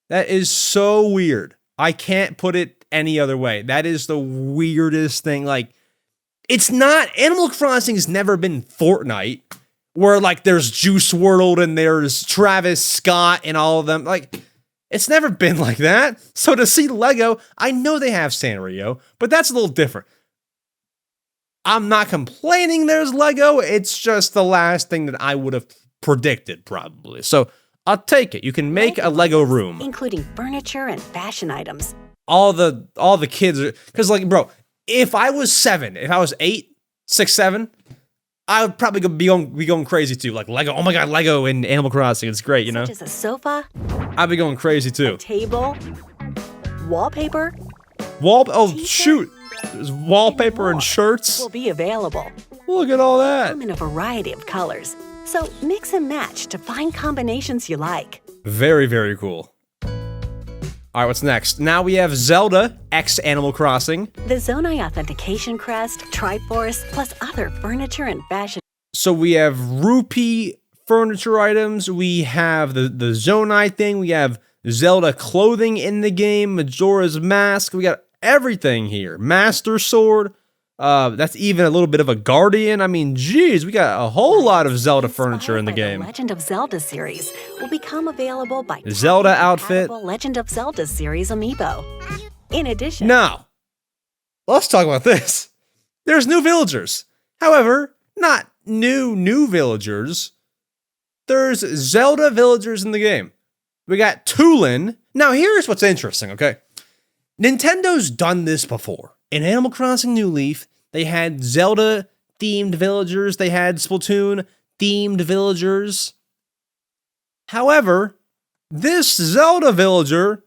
That is so weird. I can't put it any other way. That is the weirdest thing. It's not, Animal Crossing's never been Fortnite, where, there's Juice WRLD and there's Travis Scott and all of them. It's never been like that. So to see Lego, I know they have Sanrio, but that's a little different. I'm not complaining there's Lego. It's just the last thing that I would have predicted, probably. So I'll take it. You can make a Lego room. including furniture and fashion items. All the kids are, because bro, if I was 7, if I was 8, 6, 7, I would probably be going crazy too. Lego, oh my god, Lego in Animal Crossing, it's great, Such as a sofa, I'd be going crazy too. table, wallpaper Shoot, there's wallpaper and more shirts. will be available. Look at all that. Come in a variety of colors. So mix and match to find combinations you like. Very, very cool. All right, what's next? Now we have Zelda X Animal Crossing. The Zonai Authentication Crest, Triforce, plus other furniture and fashion. So we have rupee furniture items. We have the Zonai thing. We have Zelda clothing in the game. Majora's Mask. We got everything here. Master Sword. That's even a little bit of a Guardian. I mean, geez, we got a whole lot of Zelda furniture in the Inspired by game. The Legend of Zelda series will become available by Zelda tapping the outfit. compatible Legend of Zelda series amiibo. In addition, Now, let's talk about this. There's new villagers. However, not new villagers. There's Zelda villagers in the game. We got Tulin. Now, here's what's interesting, okay? Nintendo's done this before. In Animal Crossing New Leaf, they had Zelda-themed villagers. They had Splatoon-themed villagers. However, this Zelda villager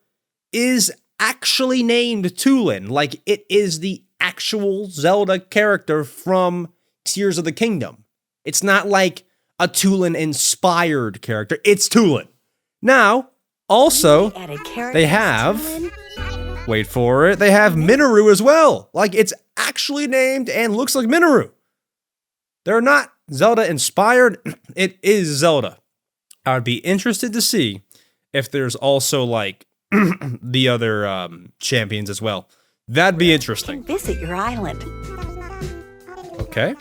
is actually named Tulin. Like, it is the actual Zelda character from Tears of the Kingdom. It's not like a Tulin-inspired character. It's Tulin. Now, also, they have... Wait for it. They have Minoru as well. Like, it's actually named and looks like Minoru. They're not Zelda-inspired. It is Zelda. I would be interested to see if there's also, like, the other champions as well. That'd be interesting. Visit your island. Okay.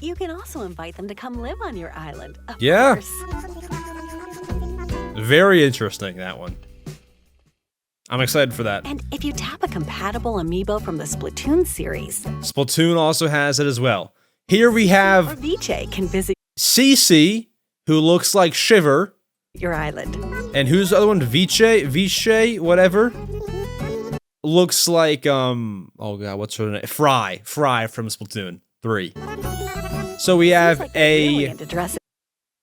You can also invite them to come live on your island. Of course. Very interesting, that one. I'm excited for that. And if you tap a compatible amiibo from the Splatoon series, Splatoon also has it as well. Here we have or Viche can visit Cece, who looks like Shiver. your island. And who's the other one? Viche, whatever. Looks like, oh god, what's her name? Fry from Splatoon 3. So we have Like a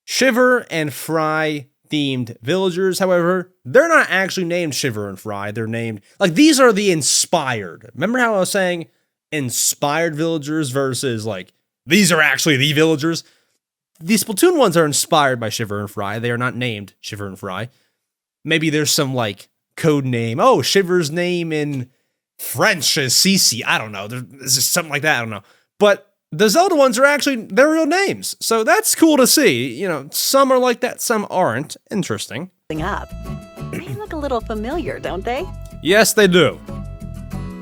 Shiver and Fry themed villagers. However, they're not actually named Shiver and Fry. They're named, like, these are the inspired. Remember how I was saying inspired villagers versus, like, these are actually the villagers? These Splatoon ones are inspired by Shiver and Fry. They are not named Shiver and Fry. Maybe there's some, like, code name. Oh, Shiver's name in French is Cece. I don't know. There's just something like that. I don't know. But the Zelda ones are actually their real names. So that's cool to see. You know, some are like that, some aren't. Interesting. Up. They look a little familiar, don't they? Yes, they do.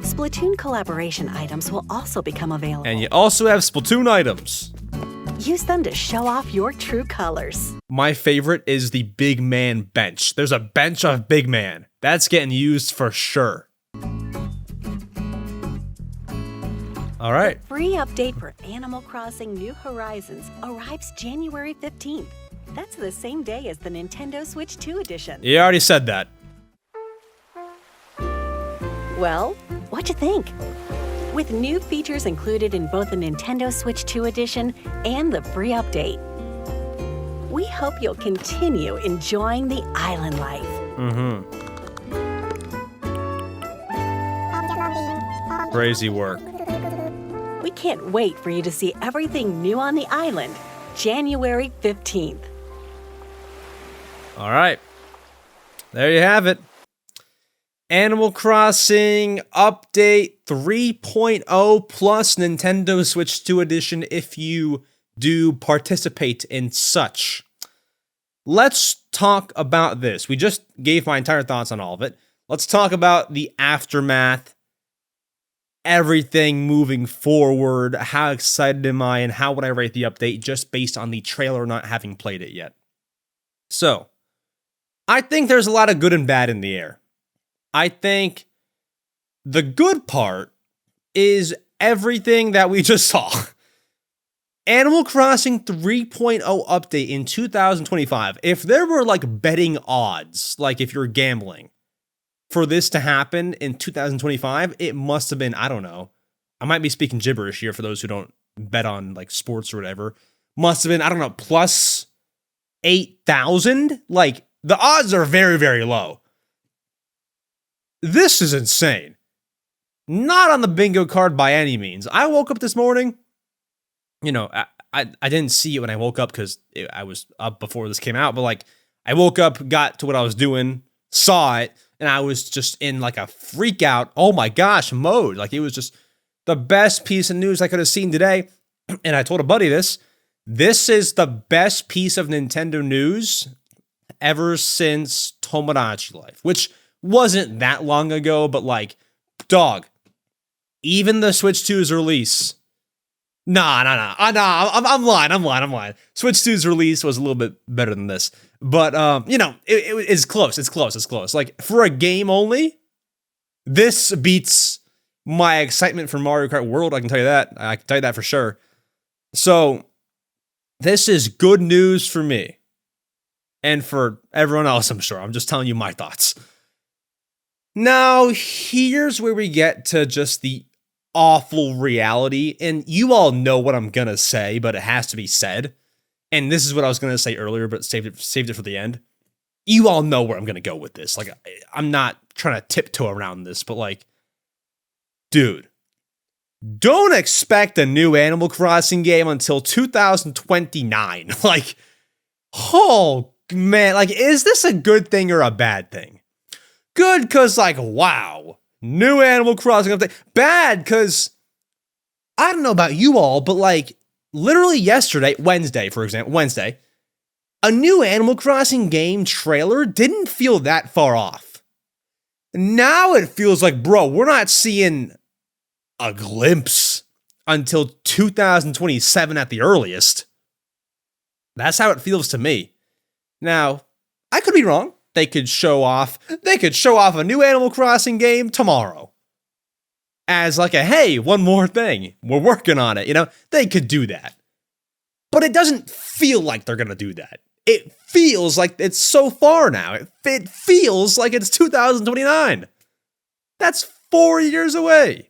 Splatoon collaboration items will also become available. And you also have Splatoon items. Use them to show off your true colors. My favorite is the Big Man bench. There's a bench of Big Man. That's getting used for sure. All right. Free update for Animal Crossing New Horizons arrives January 15th. That's the same day as the Nintendo Switch 2 edition. You already said that. Well, what'd you think? With new features included in both the Nintendo Switch 2 edition and the free update, we hope you'll continue enjoying the island life. Crazy work. We can't wait for you to see everything new on the island, January 15th. All right. There you have it. Animal Crossing Update 3.0 plus Nintendo Switch 2 Edition if you do participate in such. Let's talk about this. We just gave my entire thoughts on all of it. Let's talk about the aftermath, everything moving forward, how excited am I, and how would I rate the update just based on the trailer not having played it yet. So, I think there's a lot of good and bad in the air. I think the good part is everything that we just saw. Animal Crossing 3.0 update in 2025. If there were like betting odds, like if you're gambling for this to happen in 2025, it must have been, I don't know. I might be speaking gibberish here for those who don't bet on like sports or whatever. Must have been, I don't know, plus 8,000? Like the odds are very, very low. This is insane. Not on the bingo card by any means. I woke up this morning. You know, I didn't see it when I woke up because I was up before this came out. But like, I woke up, got to what I was doing, saw it, and I was just in like a freak out, oh my gosh, mode. Like it was just the best piece of news I could have seen today. And I told a buddy this. This is the best piece of Nintendo news ever since Tomodachi Life, which wasn't that long ago, but like, dog, even the Switch 2's release. Nah, I'm lying. Switch 2's release was a little bit better than this. But, you know, it's close. It's close. Like, for a game only, this beats my excitement for Mario Kart World. I can tell you that for sure. So, this is good news for me. And for everyone else, I'm sure. I'm just telling you my thoughts. Now, here's where we get to just the awful reality. And you all know what I'm going to say, but it has to be said. And this is what I was going to say earlier, but saved it for the end. You all know where I'm going to go with this. Like, I'm not trying to tiptoe around this, but like, dude, don't expect a new Animal Crossing game until 2029. Like, oh man, like, is this a good thing or a bad thing? Good, because like, wow, new Animal Crossing update. Bad, because I don't know about you all, but like, literally yesterday, Wednesday, a new Animal Crossing game trailer didn't feel that far off. Now it feels like, bro, we're not seeing a glimpse until 2027 at the earliest. That's how it feels to me. Now, I could be wrong. They could show off a new Animal Crossing game tomorrow. As like a, hey, one more thing. We're working on it, you know? They could do that. But it doesn't feel like they're going to do that. It feels like it's so far now. It feels like it's 2029. That's 4 years away.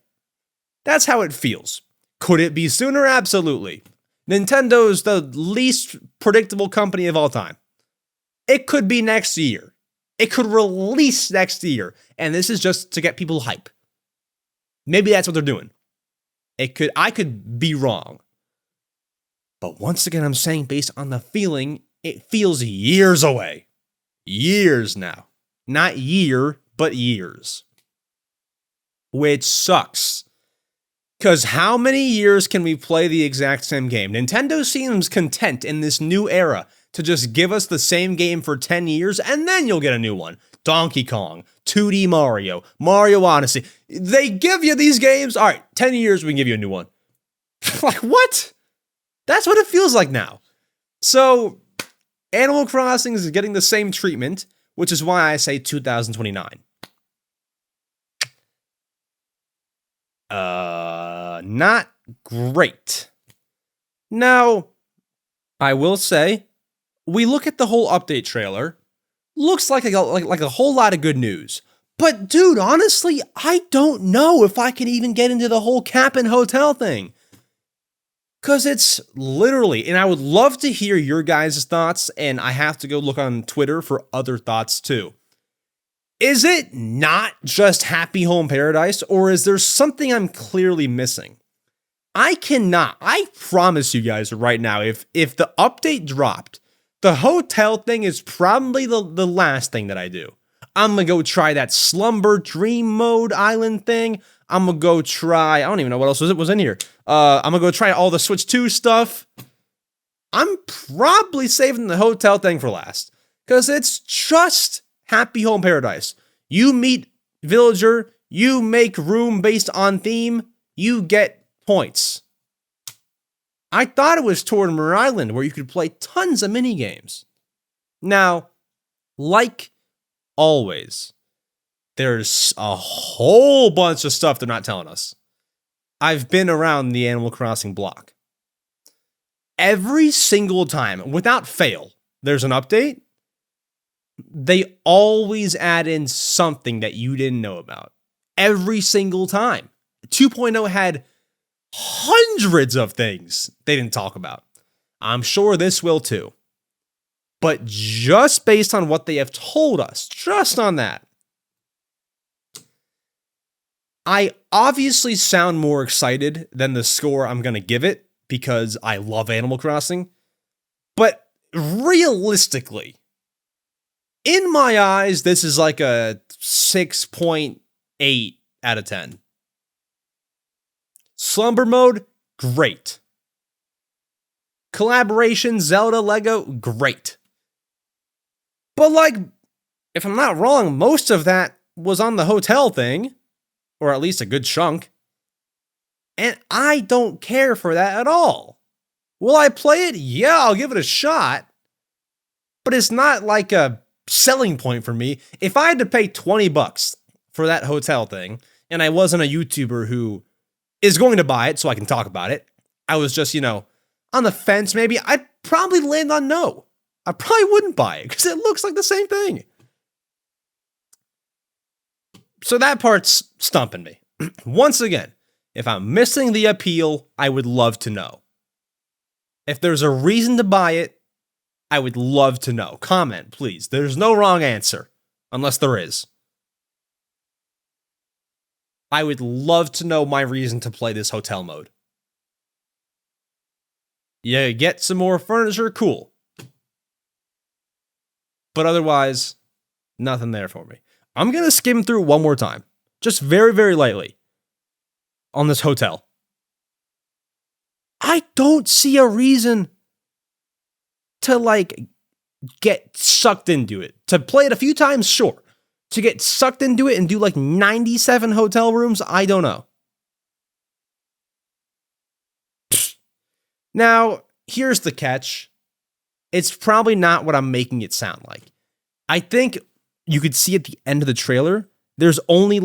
That's how it feels. Could it be sooner? Absolutely. Nintendo's the least predictable company of all time. It could be next year. It could release next year. And this is just to get people hype. Maybe that's what they're doing. I could be wrong. But once again, I'm saying based on the feeling, it feels years away. Years now. Not year, but years. Which sucks. Because how many years can we play the exact same game? Nintendo seems content in this new era to just give us the same game for 10 years and then you'll get a new one. Donkey Kong, 2D Mario, Mario Odyssey. They give you these games. All right, 10 years, we can give you a new one. Like, what? That's what it feels like now. So, Animal Crossing is getting the same treatment, which is why I say 2029. Not great. Now, I will say, we look at the whole update trailer. Looks like a whole lot of good news. But dude, honestly, I don't know if I can even get into the whole cabin hotel thing. Because it's literally, and I would love to hear your guys' thoughts, and I have to go look on Twitter for other thoughts too. Is it not just Happy Home Paradise, or is there something I'm clearly missing? I promise you guys right now, if the update dropped, the hotel thing is probably the last thing that I do. I'm going to go try that Slumber Dream Mode Island thing. I'm going to go try, I don't even know what else was in here. I'm going to go try all the Switch 2 stuff. I'm probably saving the hotel thing for last. Because it's just Happy Home Paradise. You meet villager, you make room based on theme, you get points. I thought it was Tournament Island where you could play tons of minigames. Now, like always, there's a whole bunch of stuff they're not telling us. I've been around the Animal Crossing block. Every single time, without fail, there's an update. They always add in something that you didn't know about. Every single time. 2.0 had hundreds of things they didn't talk about. I'm sure this will too. But just based on what they have told us, just on that, I obviously sound more excited than the score I'm going to give it because I love Animal Crossing. But realistically, in my eyes, this is like a 6.8 out of 10. Slumber mode, great. Collaboration, Zelda, Lego, great. But like, if I'm not wrong, most of that was on the hotel thing, or at least a good chunk. And I don't care for that at all. Will I play it? Yeah, I'll give it a shot. But it's not like a selling point for me. If I had to pay $20 for that hotel thing, and I wasn't a YouTuber who is going to buy it so I can talk about it, I was just, on the fence maybe, I'd probably land on no. I probably wouldn't buy it because it looks like the same thing. So that part's stumping me. Once again, if I'm missing the appeal, I would love to know. If there's a reason to buy it, I would love to know. Comment, please. There's no wrong answer, unless there is. I would love to know my reason to play this hotel mode. You get some more furniture, cool. But otherwise, nothing there for me. I'm going to skim through one more time, just very, very lightly, on this hotel. I don't see a reason to, get sucked into it. To play it a few times, sure. To get sucked into it and do, 97 hotel rooms, I don't know. Now, here's the catch. It's probably not what I'm making it sound like. I think you could see at the end of the trailer, there's only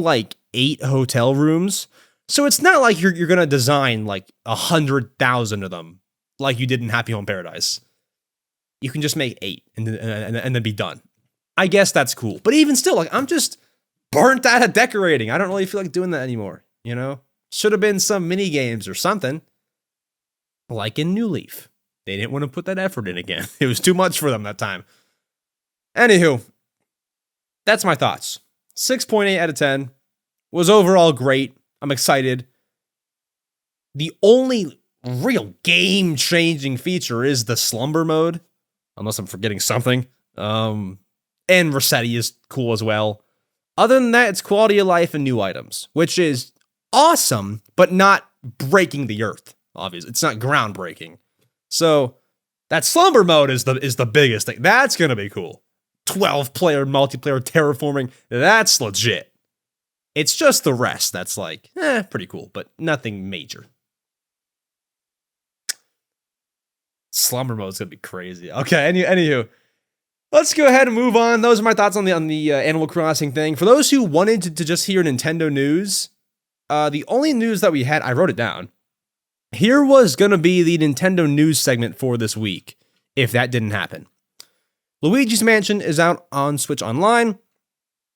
8 hotel rooms. So it's not like you're going to design 100,000 of them like you did in Happy Home Paradise. You can just make 8 and then be done. I guess that's cool. But even still, I'm just burnt out of decorating. I don't really feel like doing that anymore, you know? Should have been some mini games or something. Like in New Leaf. They didn't want to put that effort in again. It was too much for them that time. Anywho, that's my thoughts. 6.8 out of 10. Was overall great. I'm excited. The only real game-changing feature is the slumber mode. Unless I'm forgetting something. And Rossetti is cool as well. Other than that, it's quality of life and new items. Which is awesome, but not breaking the earth. Obviously, it's not groundbreaking. So, that slumber mode is the biggest thing. That's going to be cool. 12-player multiplayer terraforming. That's legit. It's just the rest that's pretty cool, but nothing major. Slumber mode is going to be crazy. Okay, anywho, let's go ahead and move on. Those are my thoughts on the Animal Crossing thing. For those who wanted to just hear Nintendo news, the only news that we had, I wrote it down. Here was going to be the Nintendo news segment for this week, if that didn't happen. Luigi's Mansion is out on Switch Online.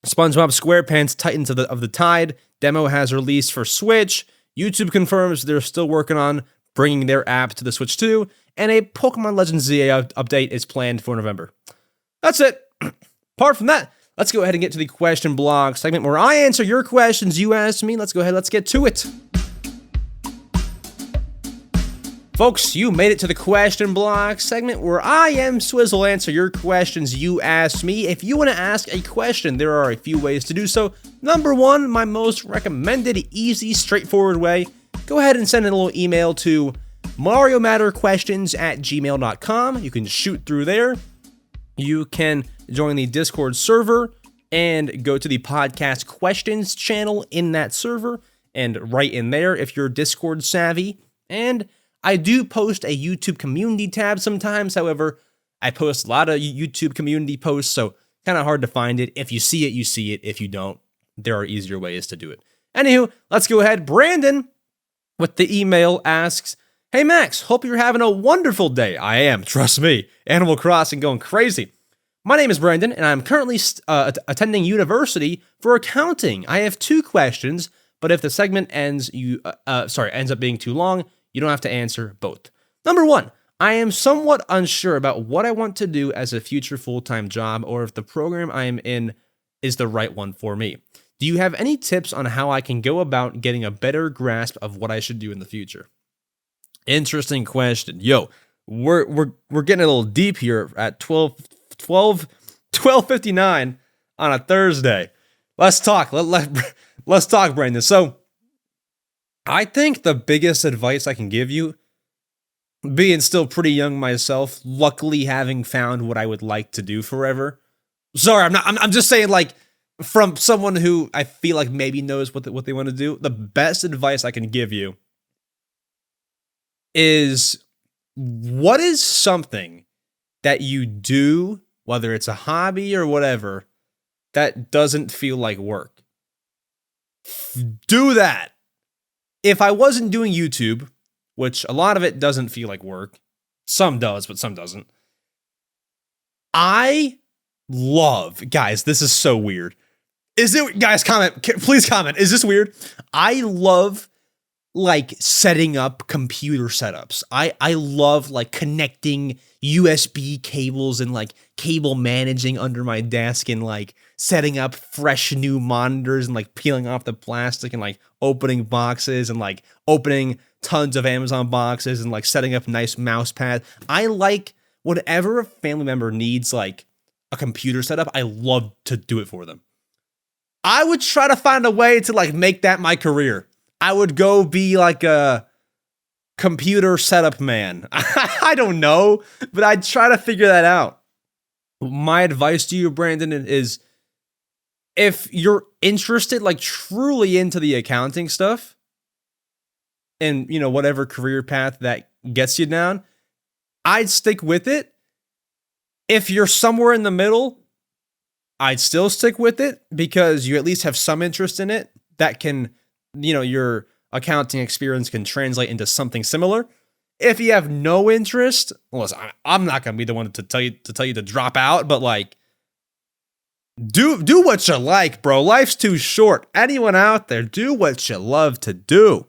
SpongeBob SquarePants Titans of the Tide demo has released for Switch. YouTube confirms they're still working on bringing their app to the Switch too, and a Pokemon Legends ZA update is planned for November. That's it. Apart from that, let's go ahead and get to the question blog segment where I answer your questions you asked me. Let's go ahead, let's get to it. Folks, you made it to the question blog segment where I, EmSwizzle, answer your questions you asked me. If you want to ask a question, there are a few ways to do so. Number one, my most recommended, easy, straightforward way, go ahead and send a little email to mariomatterquestions@gmail.com. You can shoot through there. You can join the Discord server and go to the podcast questions channel in that server and write in there if you're Discord savvy. And I do post a YouTube community tab sometimes. However, I post a lot of YouTube community posts, so kind of hard to find it. If you see it, you see it. If you don't, there are easier ways to do it. Anywho, let's go ahead. Brandon, with the email, asks, "Hey Max, hope you're having a wonderful day." I am, trust me. Animal Crossing going crazy. My name is Brandon, and I'm currently attending university for accounting. I have 2 questions, but if the segment ends up being too long, you don't have to answer both. Number 1, I am somewhat unsure about what I want to do as a future full-time job or if the program I am in is the right one for me. Do you have any tips on how I can go about getting a better grasp of what I should do in the future? Interesting question. Yo, we're getting a little deep here at 12:59 on a Thursday. Let's talk. Let's talk, Brandon. So, I think the biggest advice I can give you, being still pretty young myself, luckily having found what I would like to do forever. Sorry, I'm just saying, from someone who I feel like maybe knows what they want to do, the best advice I can give you is, what is something that you do, whether it's a hobby or whatever, that doesn't feel like work? Do that. If I wasn't doing YouTube, which a lot of it doesn't feel like work, some does, but some doesn't, I love, guys, this is so weird. Is it, guys, please comment. Is this weird? I love like setting up computer setups. I love like connecting USB cables and like cable managing under my desk and like setting up fresh new monitors and like peeling off the plastic and like opening boxes and like opening tons of Amazon boxes and like setting up nice mouse pad. I like whatever a family member needs like a computer setup, I love to do it for them. I would try to find a way to like make that my career. I would go be like a computer setup man. I don't know, but I'd try to figure that out. My advice to you, Brandon, is if you're interested, like truly into the accounting stuff and, you know, whatever career path that gets you down, I'd stick with it. If you're somewhere in the middle, I'd still stick with it because you at least have some interest in it that can, you know, your accounting experience can translate into something similar. If you have no interest, listen, I'm not going to be the one to tell you to drop out, but like, do what you like, bro. Life's too short. Anyone out there, do what you love to do.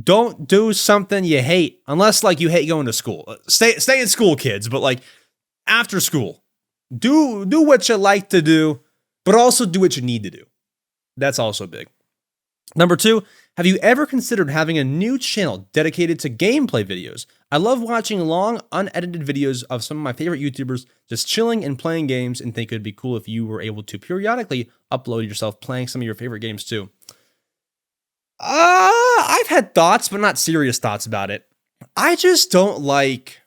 Don't do something you hate unless like you hate going to school. Stay in school, kids, but like after school, do what you like to do, but also do what you need to do. That's also big. Number 2, have you ever considered having a new channel dedicated to gameplay videos? I love watching long, unedited videos of some of my favorite YouTubers just chilling and playing games and think it would be cool if you were able to periodically upload yourself playing some of your favorite games too. I've had thoughts, but not serious thoughts about it. I just don't like,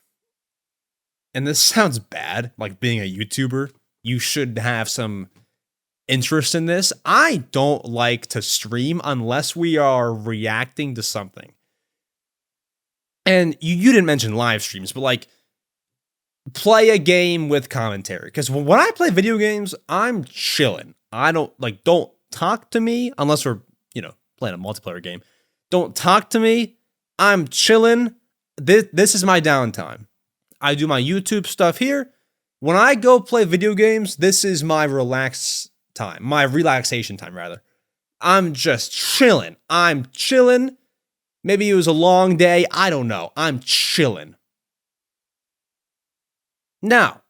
and this sounds bad, like being a YouTuber, you should have some interest in this. I don't like to stream unless we are reacting to something. And you didn't mention live streams, but like play a game with commentary. Because when I play video games, I'm chilling. I don't talk to me unless we're, you know, playing a multiplayer game. Don't talk to me. I'm chilling. This is my downtime. I do my YouTube stuff here. When I go play video games, this is my relaxation time, rather. I'm just chilling. Maybe it was a long day. I don't know. I'm chilling. Now,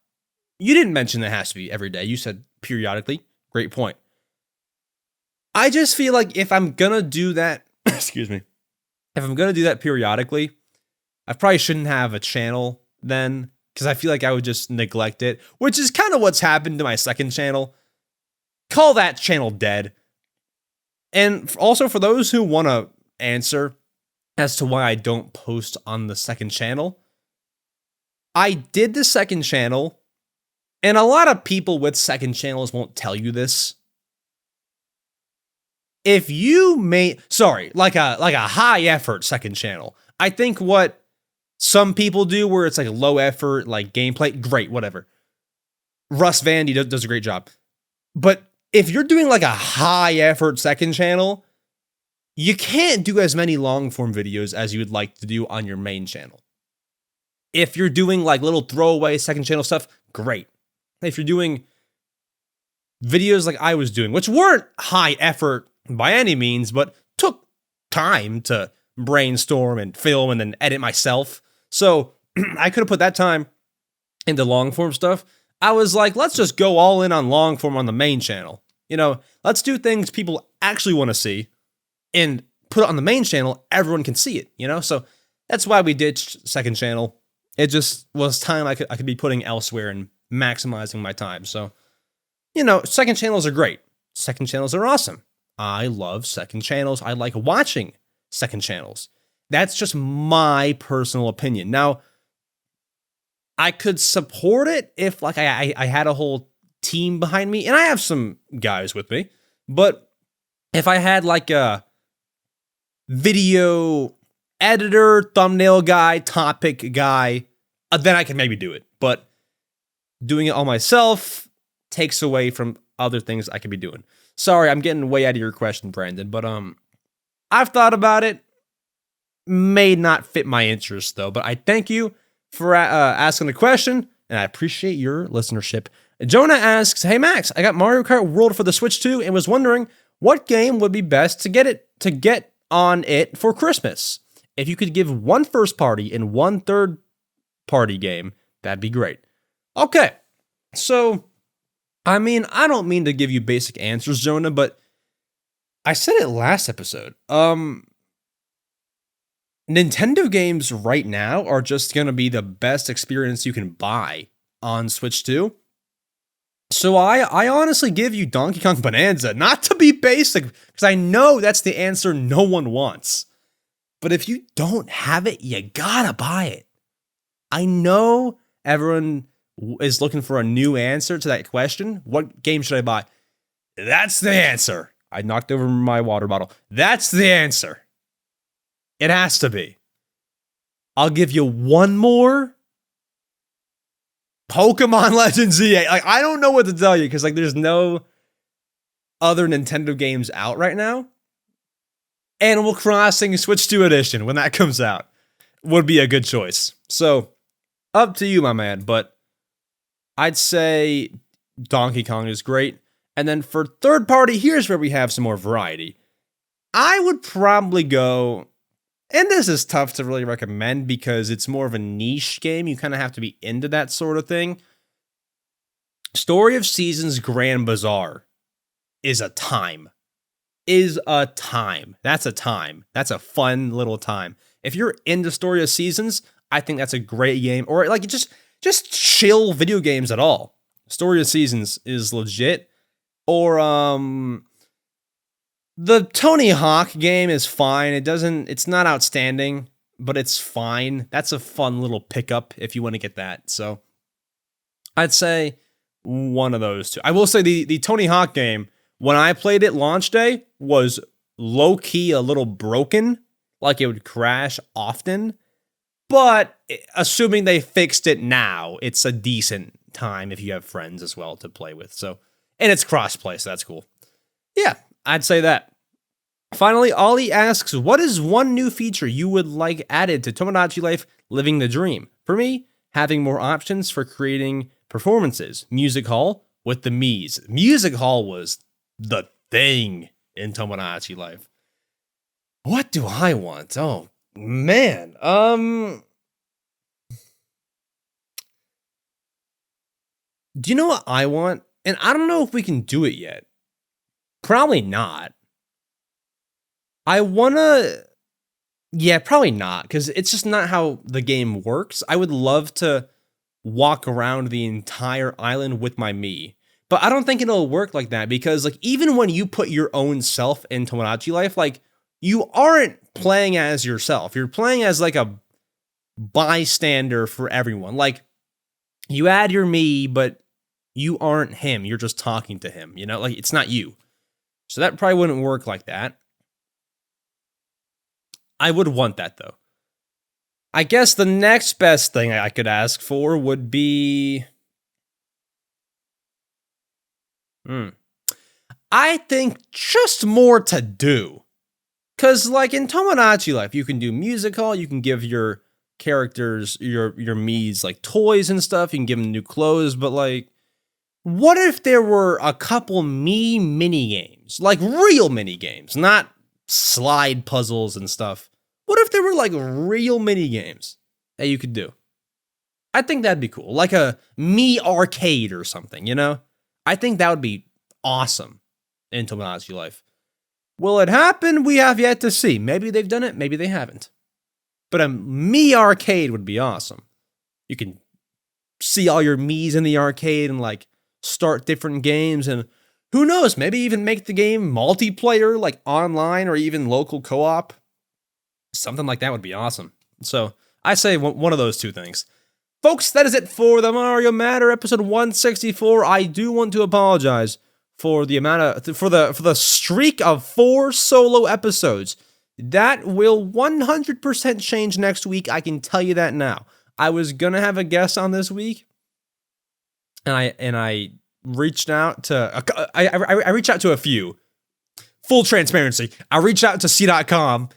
you didn't mention that it has to be every day. You said periodically. Great point. I just feel like if I'm gonna do that, excuse me, if I'm gonna do that periodically, I probably shouldn't have a channel then, because I feel like I would just neglect it, which is kind of what's happened to my second channel. Call that channel dead. And also for those who want to answer as to why I don't post on the second channel, I did the second channel, and a lot of people with second channels won't tell you this. If you like a high effort second channel, I think what some people do where it's like a low effort, like gameplay, great, whatever. Russ Vandy does a great job. But if you're doing like a high effort second channel, you can't do as many long form videos as you would like to do on your main channel. If you're doing like little throwaway second channel stuff, great. If you're doing videos like I was doing, which weren't high effort by any means, but took time to brainstorm and film and then edit myself. So I could have put that time into long form stuff. I was like, let's just go all in on long form on the main channel. You know, let's do things people actually want to see and put it on the main channel. Everyone can see it, you know? So that's why we ditched second channel. It just was time I could be putting elsewhere and maximizing my time. So, you know, second channels are great. Second channels are awesome. I love second channels. I like watching second channels. That's just my personal opinion. Now, I could support it if like I had a whole team behind me, and I have some guys with me, but if I had like a video editor, thumbnail guy, topic guy, then I can maybe do it. But doing it all myself takes away from other things I could be doing. Sorry, I'm getting way out of your question, Brandon, but I've thought about it. May not fit my interest though, but I thank you for asking the question. and I appreciate your listenership. Jonah asks, "Hey Max, I got Mario Kart World for the Switch 2 and was wondering what game would be best to get on it for Christmas. If you could give one first party and one third party game, that'd be great." Okay, so I mean, I don't mean to give you basic answers, Jonah, but I said it last episode. Nintendo games right now are just going to be the best experience you can buy on Switch 2. So I honestly give you Donkey Kong Bonanza, not to be basic, because I know that's the answer no one wants. But if you don't have it, you gotta buy it. I know everyone is looking for a new answer to that question. What game should I buy? That's the answer. I knocked over my water bottle. That's the answer. It has to be. I'll give you one more. Pokemon Legends EA. Like, I don't know what to tell you because like there's no other Nintendo games out right now. Animal Crossing Switch 2 Edition, when that comes out, would be a good choice. So, up to you, my man. But I'd say Donkey Kong is great. And then for third party, here's where we have some more variety. I would probably go, and this is tough to really recommend because it's more of a niche game. You kind of have to be into that sort of thing. Story of Seasons Grand Bazaar is a time. That's a time. That's a fun little time. If you're into Story of Seasons, I think that's a great game. Or like just chill video games at all. Story of Seasons is legit. Or the Tony Hawk game is fine. It's not outstanding, but it's fine. That's a fun little pickup if you want to get that. So I'd say one of those two. I will say the Tony Hawk game, when I played it launch day, was low-key a little broken. Like it would crash often. But assuming they fixed it now, it's a decent time if you have friends as well to play with. So, and it's cross-play, so that's cool. Yeah, I'd say that. Finally, Ollie asks, what is one new feature you would like added to Tomodachi Life Living the Dream? For me, having more options for creating performances. Music Hall with the Miis. Music Hall was the thing in Tomodachi Life. What do I want? Oh, man. Do you know what I want? And I don't know if we can do it yet. Probably not. Probably not, because it's just not how the game works. I would love to walk around the entire island with my Mii, but I don't think it'll work like that, because like even when you put your own self in Tomodachi Life, like you aren't playing as yourself. You're playing as like a bystander for everyone. Like you add your Mii, but you aren't him. You're just talking to him, you know, like it's not you. So that probably wouldn't work like that. I would want that though. I guess the next best thing I could ask for would be... I think just more to do. Because like in Tomodachi Life, you can do Music Hall, you can give your characters, your Miis like toys and stuff, you can give them new clothes, but like, what if there were a couple Mii mini games? Like real mini games, not slide puzzles and stuff. What if there were like real mini games that you could do? I think that'd be cool. Like a Mii arcade or something, you know? I think that would be awesome in Tomodachi Life. Will it happen? We have yet to see. Maybe they've done it, maybe they haven't. But a Mii arcade would be awesome. You can see all your Miis in the arcade and like start different games, and who knows, maybe even make the game multiplayer, like online or even local co-op. Something like that would be awesome. So I say one of those two things. Folks, that is it for the Mario Matter episode 164. I do want to apologize for the for the streak of 4 solo episodes. That will 100% change next week. I can tell you that now. I was gonna have a guest on this week, and I reached out to I reached out to a few. Full transparency, I reached out to C.com,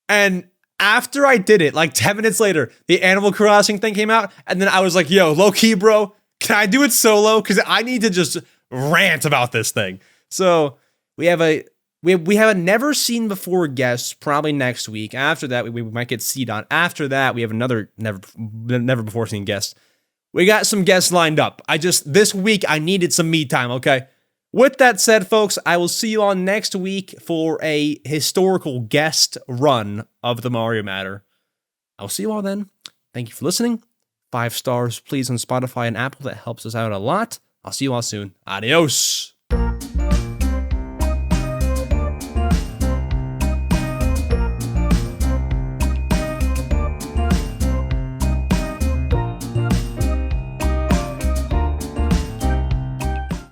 and after I did it, like 10 minutes later, the Animal Crossing thing came out, and then I was like, yo, low key, bro, can I do it solo? Because I need to just rant about this thing. So we have a never seen before guest probably next week. After that, we might get seed on. After that, we have another never before seen guest. We got some guests lined up. This week I needed some me time, okay? With that said, folks, I will see you all next week for a historical guest run of the Mario Matter. I'll see you all then. Thank you for listening. 5 stars, please, on Spotify and Apple. That helps us out a lot. I'll see you all soon. Adios.